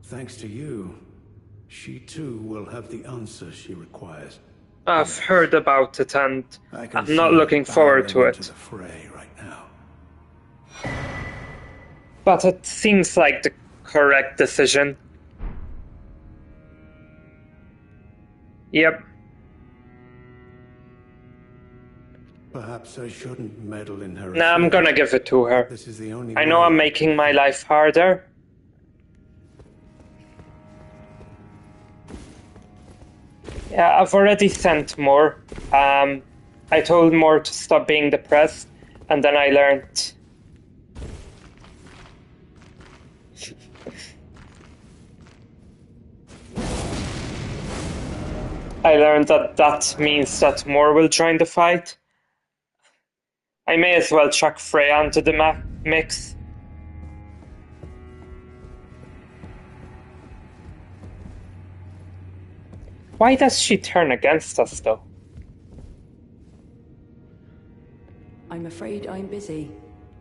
Thanks to you, she too will have the answer she requires. I've heard about it, and I'm not looking forward to it. The fray right now. But it seems like the correct decision. Yep. Perhaps I shouldn't meddle in her. Nah, I'm gonna give it to her. This is the only I know I'm making my life harder. Yeah, I've already sent Moore. I told Moore to stop being depressed, and then I learned... that means that Moore will join the fight. I may as well chuck Freya into the mix. Why does she turn against us, though? I'm afraid I'm busy.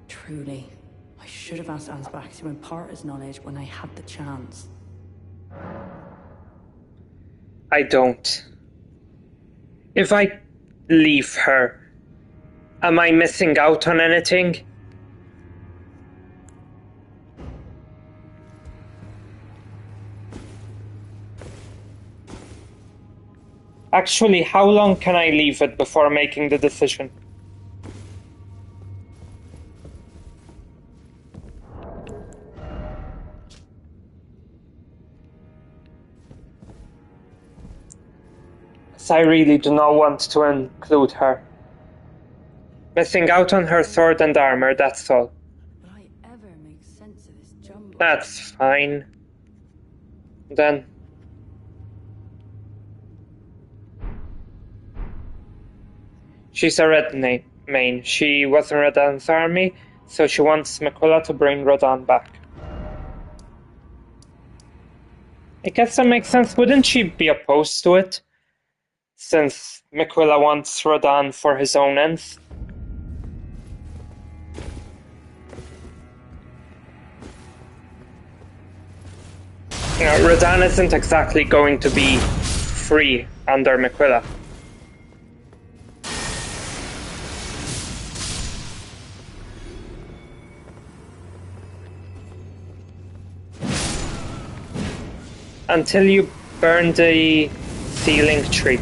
Truly. I should have asked Ansbach to impart his knowledge when I had the chance. I don't. If I leave her, am I missing out on anything? Actually, how long can I leave it before making the decision? I really do not want to include her. Missing out on her sword and armor, that's all. Would I ever make sense of this jumble? That's fine. Then... she's a Redmane. She was in Radahn's army, so she wants Miquella to bring Radahn back. I guess that makes sense. Wouldn't she be opposed to it? Since Miquella wants Radahn for his own ends. You know, Radahn isn't exactly going to be free under Miquella. Until you burn the sealing tree.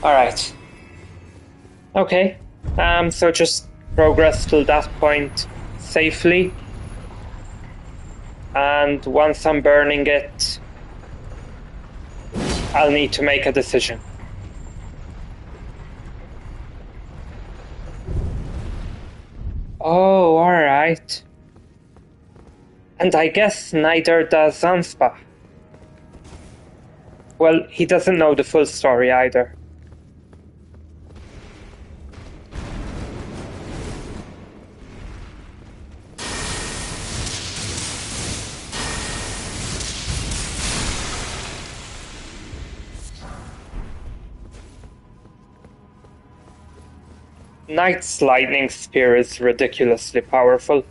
Alright. Okay. So just progress till that point safely. And once I'm burning it, I'll need to make a decision. Oh, alright. And I guess neither does Ansbach. Well, he doesn't know the full story either. Knight's lightning spear is ridiculously powerful.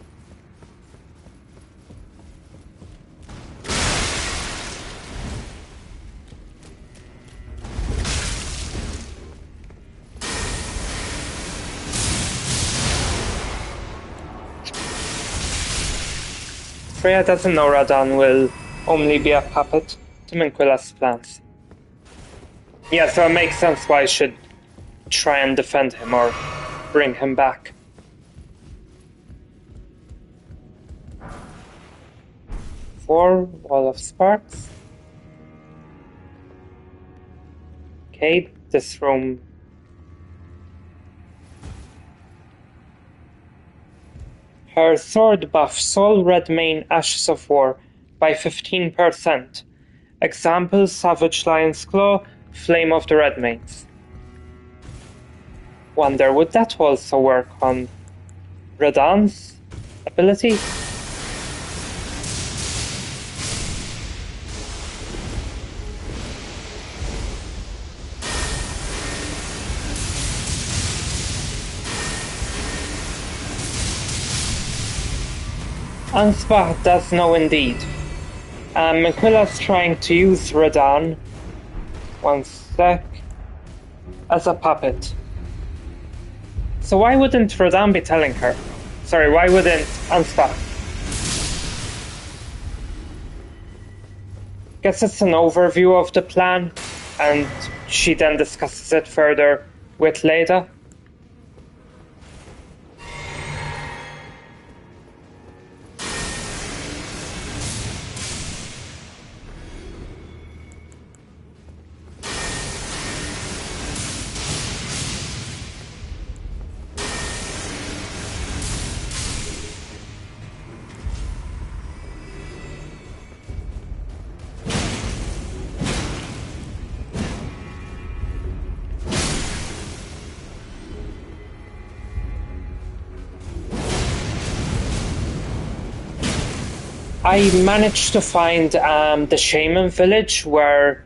Freya doesn't know Radahn will only be a puppet to Miquella's plans. Yeah, so it makes sense why I should try and defend him or bring him back. Wall of Sparks. Okay, this room. Her sword buff, Soul Redmane, Ashes of War. by 15%. Examples: Savage Lion's Claw, Flame of the Redmanes. Wonder, would that also work on Radahn's ability? Ansbach does know indeed. Miquilla's trying to use Radahn, one sec, as a puppet. So why wouldn't Radahn be telling her? Sorry, why wouldn't Ansbach? Guess it's an overview of the plan, and she then discusses it further with Leda. I managed to find the shaman village where,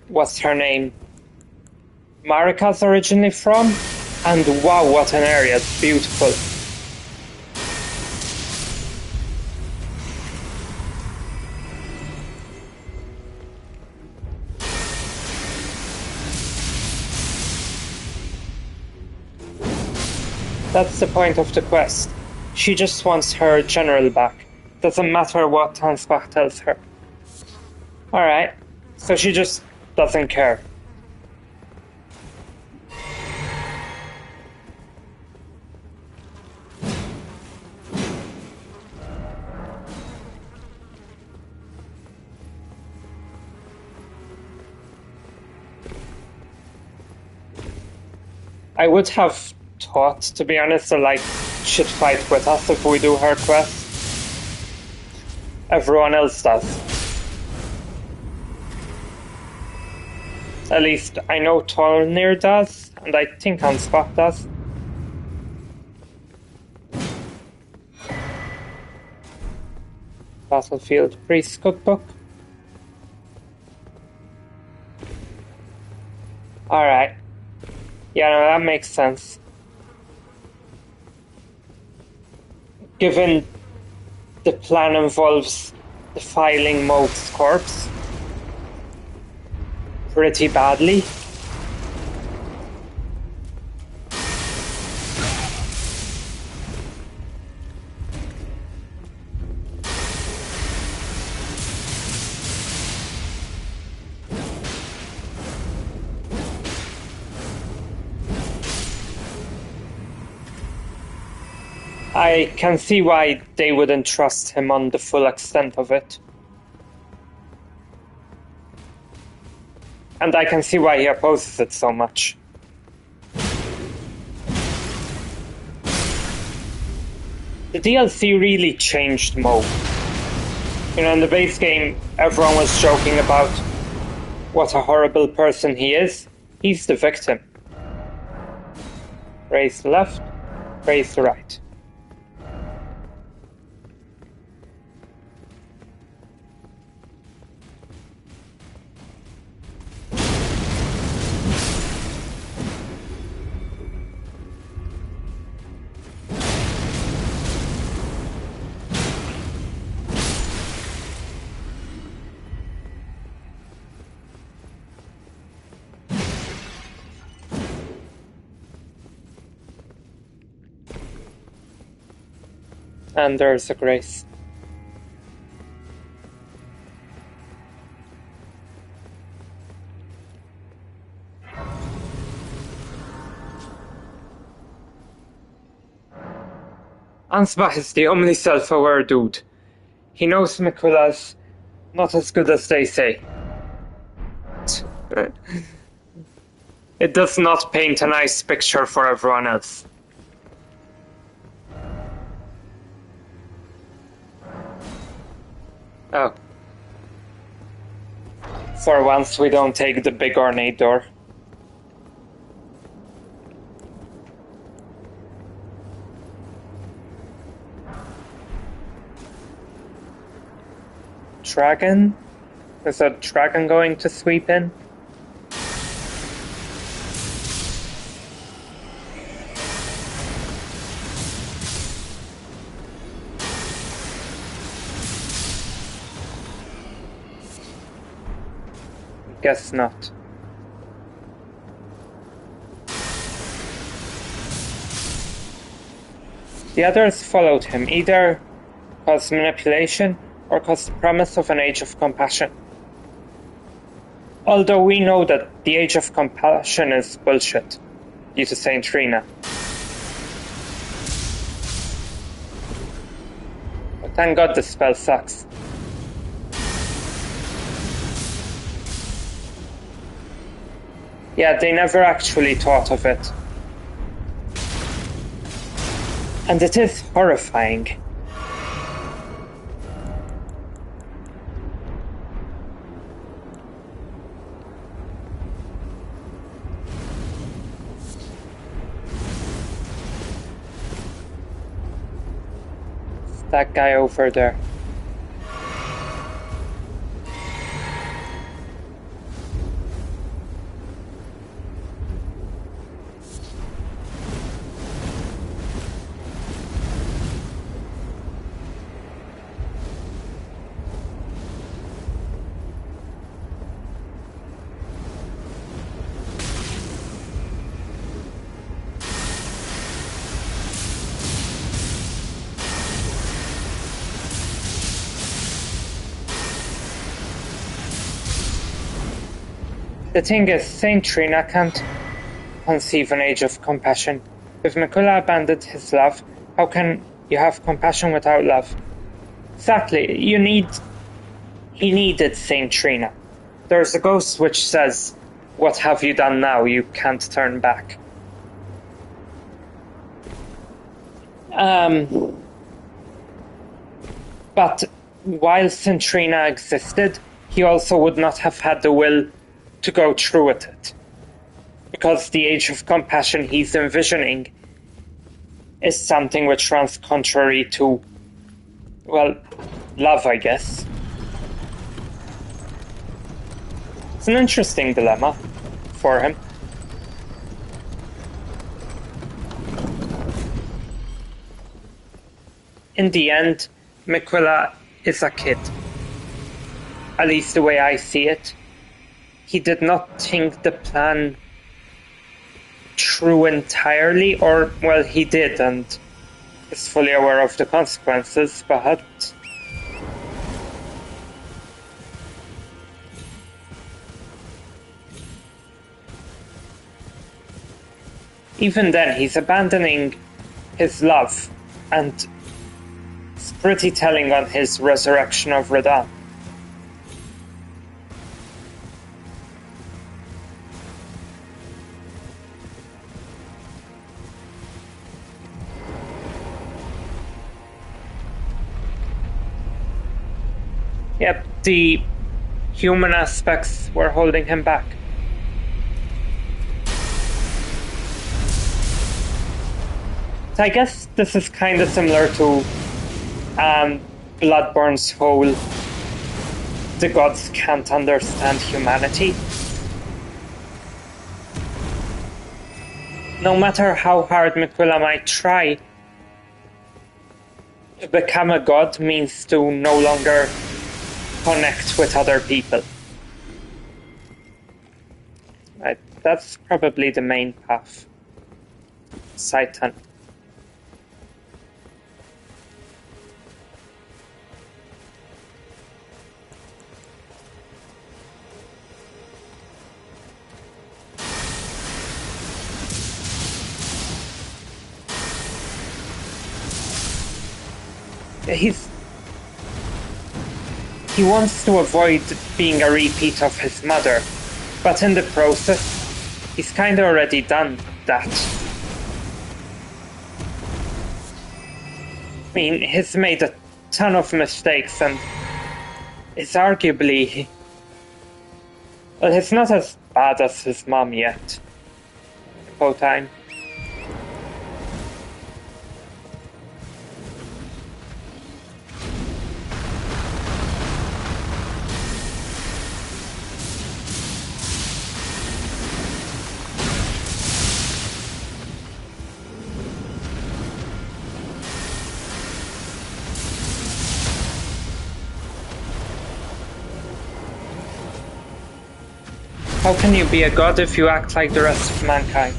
what's her name, Marika's originally from, and wow, what an area, it's beautiful. That's the point of the quest. She just wants her general back. Doesn't matter what Ansbach tells her. Alright, so she just doesn't care. I would have thought, to be honest, that like she'd fight with us if we do her quest. Everyone else does. At least I know Tolnir does, and I think Ansbach does. Battlefield Priest Cookbook. Alright. Yeah, no, that makes sense. Given the plan involves defiling Moog's corpse pretty badly. I can see why they wouldn't trust him on the full extent of it. And I can see why he opposes it so much. The DLC really changed Moog. You know, in the base game, everyone was joking about what a horrible person he is. He's the victim. Raise the left, raise the right. And there's a grace. Ansbach is the only self-aware dude. He knows Miquilla's not as good as they say. It does not paint a nice picture for everyone else. Oh. For once we don't take the big ornate door. Dragon? Is a dragon going to sweep in? Guess not. The others followed him, either cause manipulation or cause the promise of an age of compassion. Although we know that the age of compassion is bullshit, due to Saint Rina. But thank God the spell sucks. Yeah, they never actually thought of it. And it is horrifying. It's that guy over there. The thing is, Saint Rina can't conceive an age of compassion. If Miquella abandoned his love, how can you have compassion without love? Exactly, he needed Saint Rina. There's a ghost which says, "What have you done now? You can't turn back." But while Saint Rina existed, he also would not have had the will to go through with it. Because the age of compassion he's envisioning is something which runs contrary to, well, love, I guess. It's an interesting dilemma for him. In the end, Miquella is a kid. At least the way I see it. He did not think the plan through entirely, or, well, he did, and is fully aware of the consequences, but even then, he's abandoning his love, and it's pretty telling on his resurrection of Radahn. Yep, the human aspects were holding him back. So I guess this is kind of similar to Bloodborne's whole "the gods can't understand humanity." No matter how hard Miquella might try, to become a god means to no longer connect with other people. Right, that's probably the main path. Satan. He wants to avoid being a repeat of his mother, but in the process, he's kinda already done that. I mean, he's made a ton of mistakes, and is arguably... Well, he's not as bad as his mom yet. Full time. How can you be a god if you act like the rest of mankind?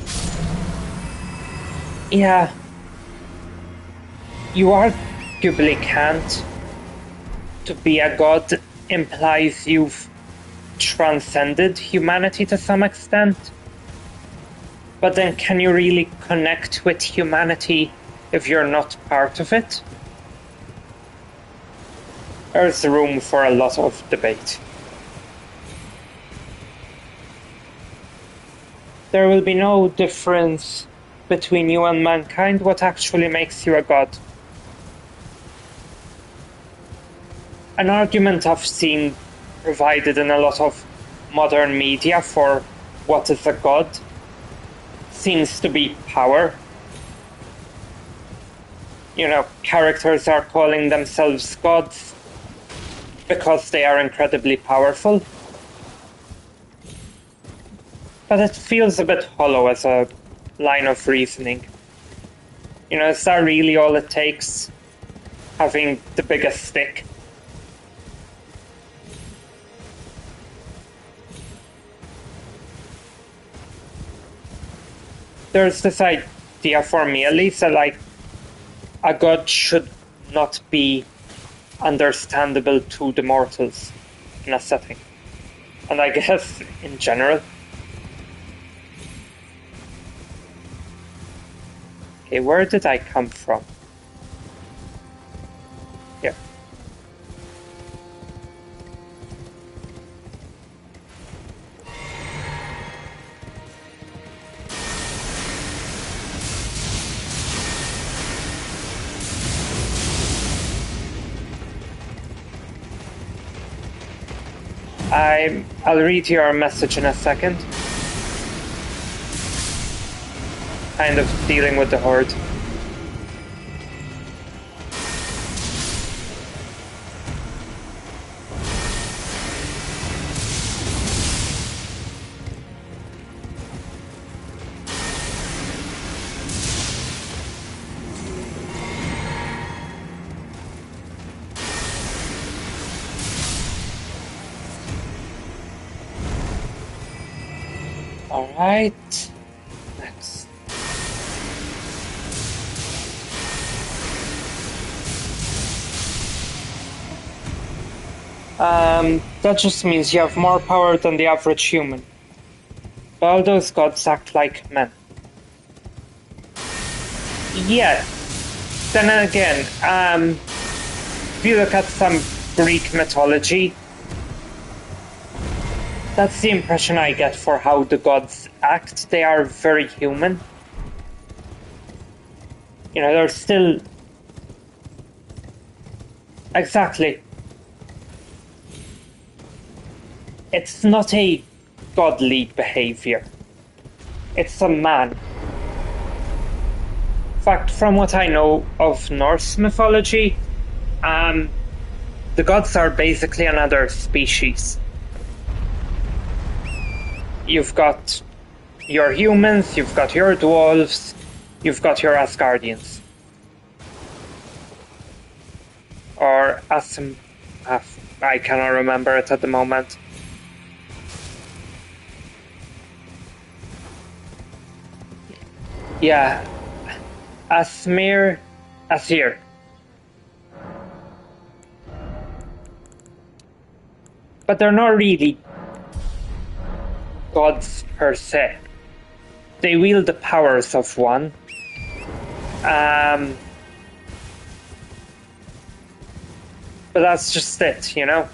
Yeah. You arguably can't. To be a god implies you've transcended humanity to some extent. But then can you really connect with humanity if you're not part of it? There's room for a lot of debate. There will be no difference between you and mankind. What actually makes you a god? An argument I've seen provided in a lot of modern media for what is a god seems to be power. You know, characters are calling themselves gods because they are incredibly powerful. But it feels a bit hollow as a line of reasoning. You know, is that really all it takes? Having the biggest stick? There's this idea for me, at least, that like a god should not be understandable to the mortals in a setting. And I guess in general. Okay, where did I come from? Here. I'll read your message in a second. Kind of dealing with the horde. All right. Next. That just means you have more power than the average human. But all those gods act like men. Yeah. Then again, if you look at some Greek mythology, that's the impression I get for how the gods act. They are very human. You know, they're still... Exactly. It's not a godly behavior. It's a man. In fact, from what I know of Norse mythology, the gods are basically another species. You've got your humans, you've got your dwarves, you've got your Asgardians. Or I cannot remember it at the moment. Yeah, Asir. But they're not really gods per se. They wield the powers of one. But that's just it, you know?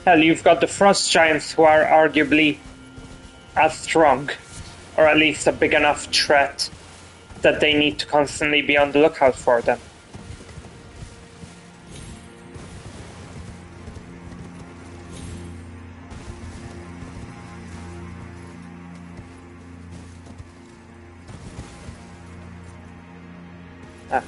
Hell, you've got the frost giants who are arguably as strong, or at least a big enough threat that they need to constantly be on the lookout for them. Ah.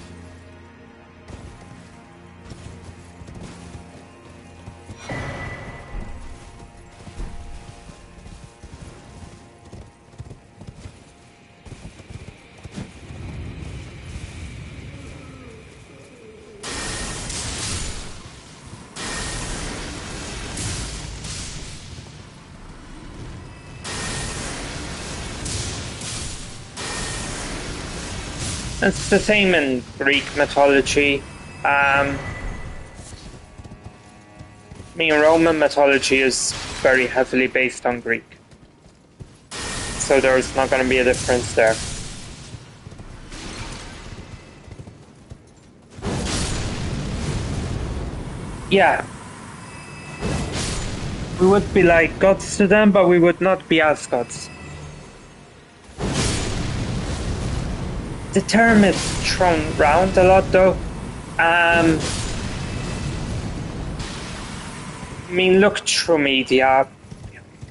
It's the same in Greek mythology. I mean, Roman mythology is very heavily based on Greek. So there's not going to be a difference there. Yeah. We would be like gods to them, but we would not be as gods. The term is thrown around a lot, though. I mean, look through media,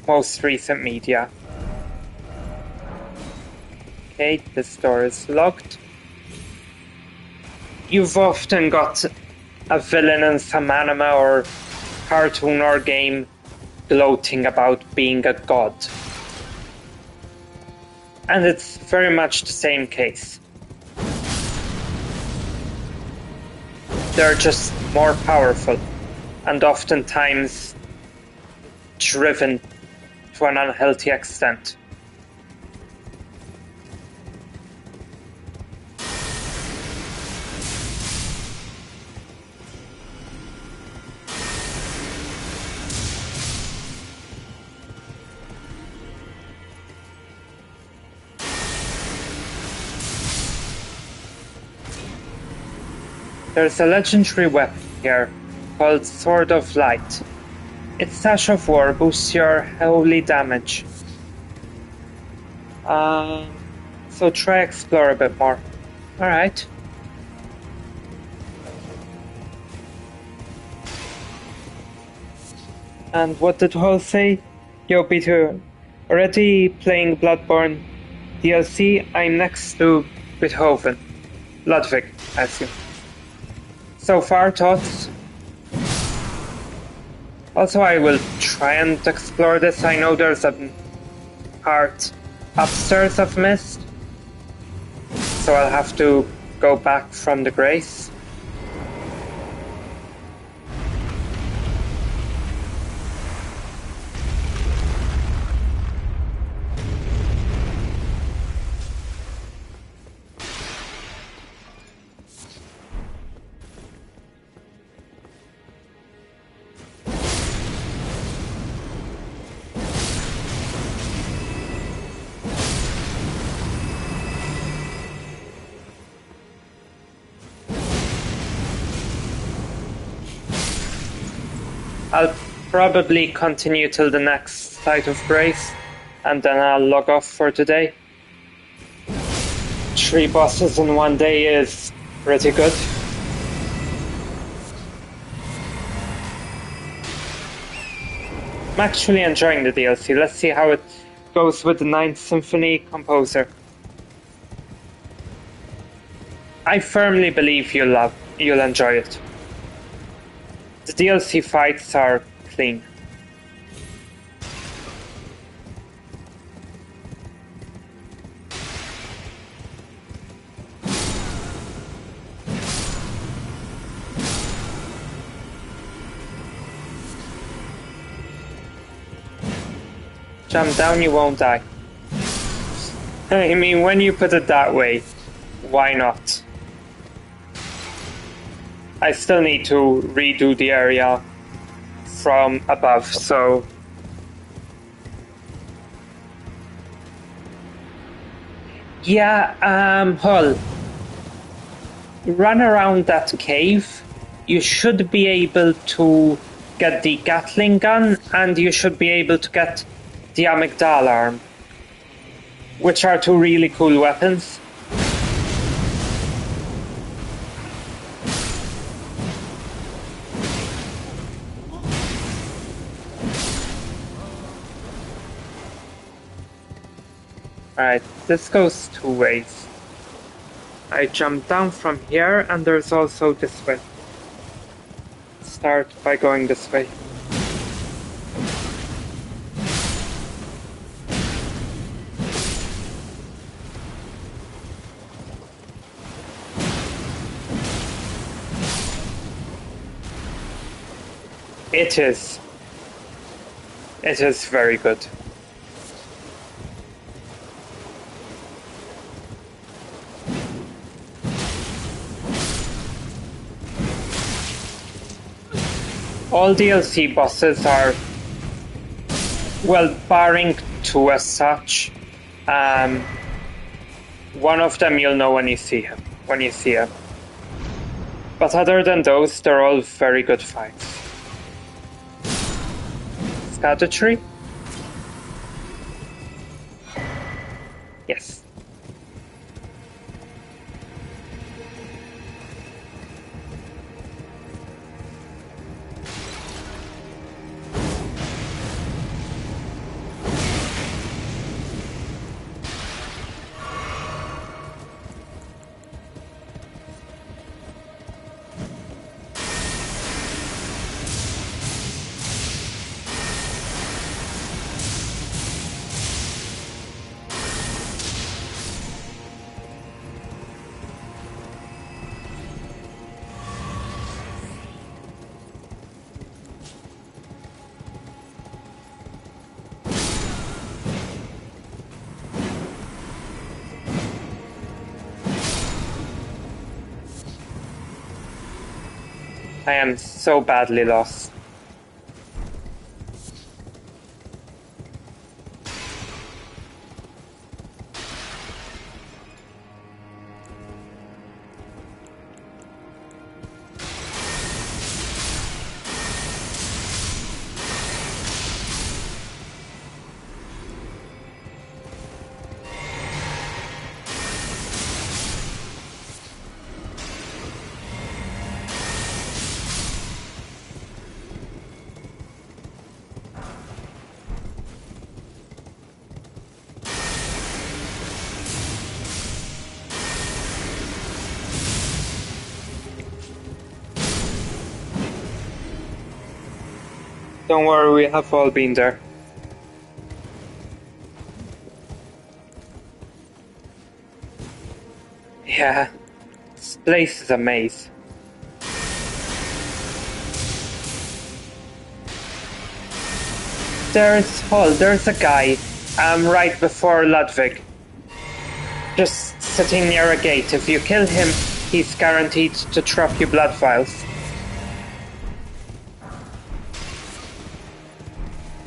most recent media. Okay, this door is locked. You've often got a villain in some anime or cartoon or game gloating about being a god. And it's very much the same case. They're just more powerful, and oftentimes driven to an unhealthy extent. There's a legendary weapon here called Sword of Light. Its Sash of War boosts your holy damage. So try explore a bit more. Alright. And what did Hall say? Yo, Peter, already playing Bloodborne DLC? I'm next to Beethoven. Ludwig, I assume. So far, thoughts? Also, I will try and explore this. I know there's a part upstairs I've missed, so I'll have to go back from the Grace. I'll probably continue till the next Site of Grace, and then I'll log off for today. 3 bosses in one day is pretty good. I'm actually enjoying the DLC. Let's see how it goes with the Ninth Symphony composer. I firmly believe you'll enjoy it. The DLC fights are clean. Jump down, you won't die. I mean, when you put it that way, why not? I still need to redo the area from above, so... Yeah, Hull. Run around that cave. You should be able to get the Gatling gun, and you should be able to get the Amygdala arm, which are 2 really cool weapons. Alright, this goes two ways. I jump down from here, and there's also this way. Start by going this way. It is. It is very good. All DLC bosses are, well, barring two as such. One of them you'll know when you see him. But other than those, they're all very good fights. Scatter tree? Yes. I am so badly lost. Don't worry, we have all been there. Yeah, this place is a maze. There's a guy, right before Ludwig. Just sitting near a gate. If you kill him, he's guaranteed to drop you blood vials.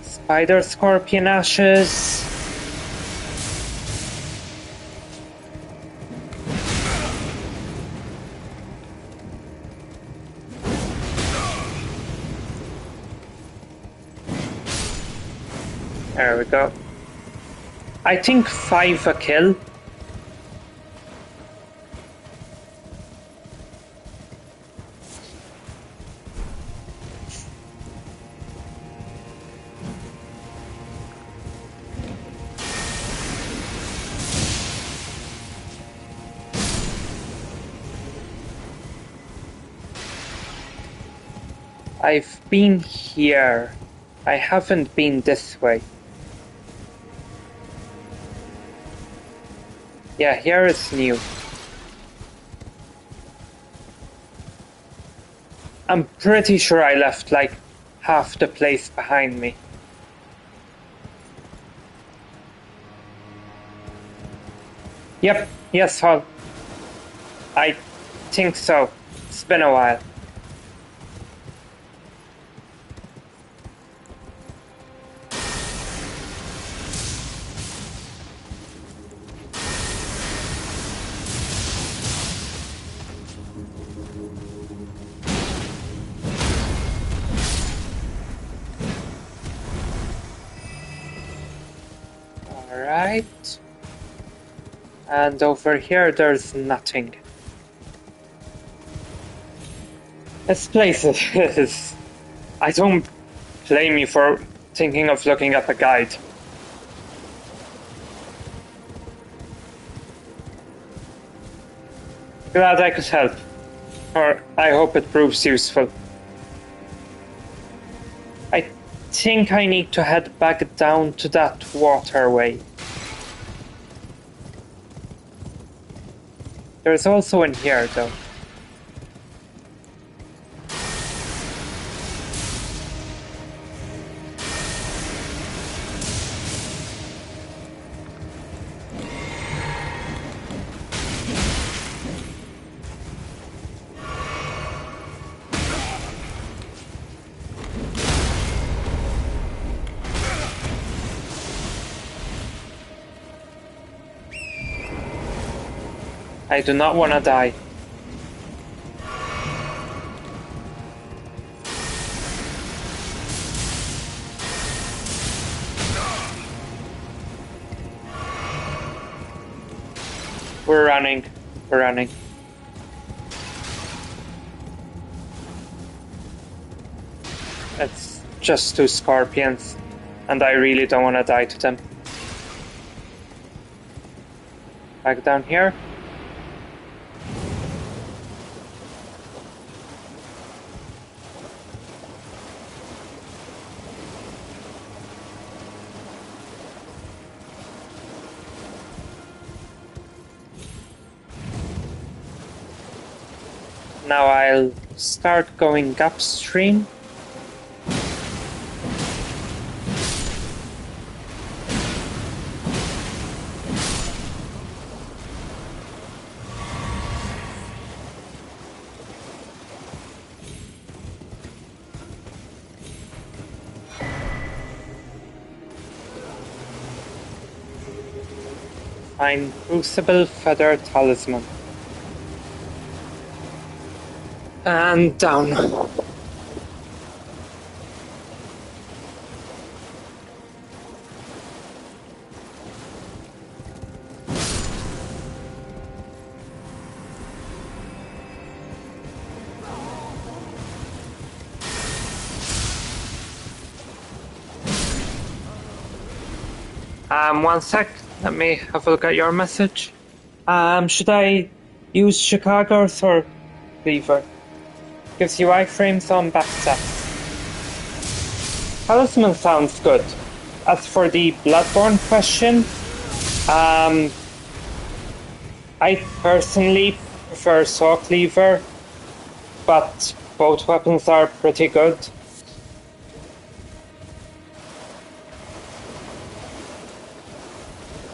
Spider Scorpion Ashes. There we go. I think 5 a kill. I've been here. I haven't been this way. Yeah, here is new. I'm pretty sure I left like half the place behind me. Yep, yes, Hall. I think so. It's been a while. Alright. And over here there's nothing. This place is... I don't blame you for thinking of looking at the guide. Glad I could help. Or I hope it proves useful. I think I need to head back down to that waterway. There's also in here, though. I do not want to die. We're running. We're running. It's just 2 scorpions, and I really don't want to die to them. Back down here. Now I'll start going upstream. Find Crucible Feather Talisman. And down. One sec. Let me have a look at your message. Should I use Chicago's or Cleaver? Gives you iframes on backstats. Talisman sounds good. As for the Bloodborne question, I personally prefer Saw Cleaver, but both weapons are pretty good.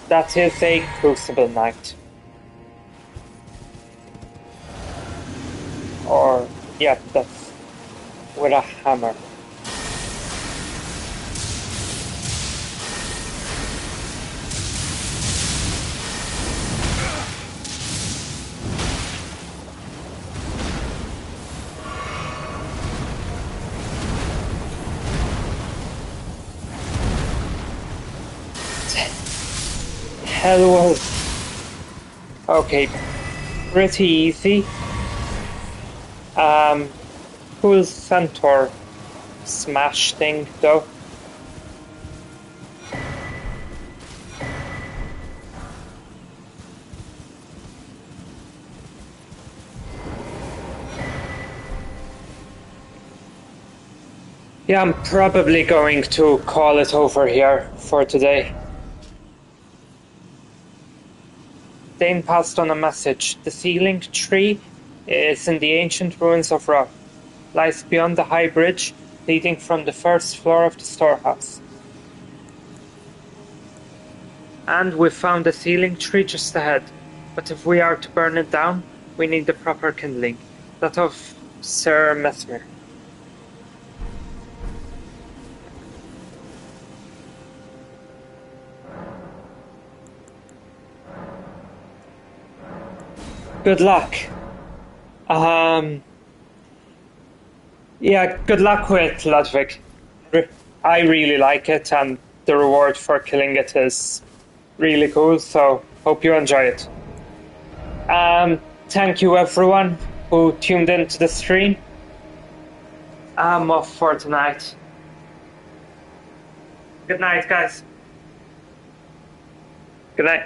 That is a Crucible Knight. Or, yeah, that's with a hammer. Hell was... Okay, pretty easy. Cool centaur smash thing though. Yeah, I'm probably going to call it over here for today. Dane passed on a message. The ceiling tree is in the ancient ruins of Rock. Lies beyond the high bridge leading from the first floor of the storehouse. And we've found a ceiling tree just ahead. But if we are to burn it down, we need the proper kindling. That of Sir Mesmer. Good luck. Yeah, good luck with Ludwig. I really like it, and the reward for killing it is really cool, so hope you enjoy it. Thank you everyone who tuned into the stream. I'm off for tonight. Good night, guys. Good night.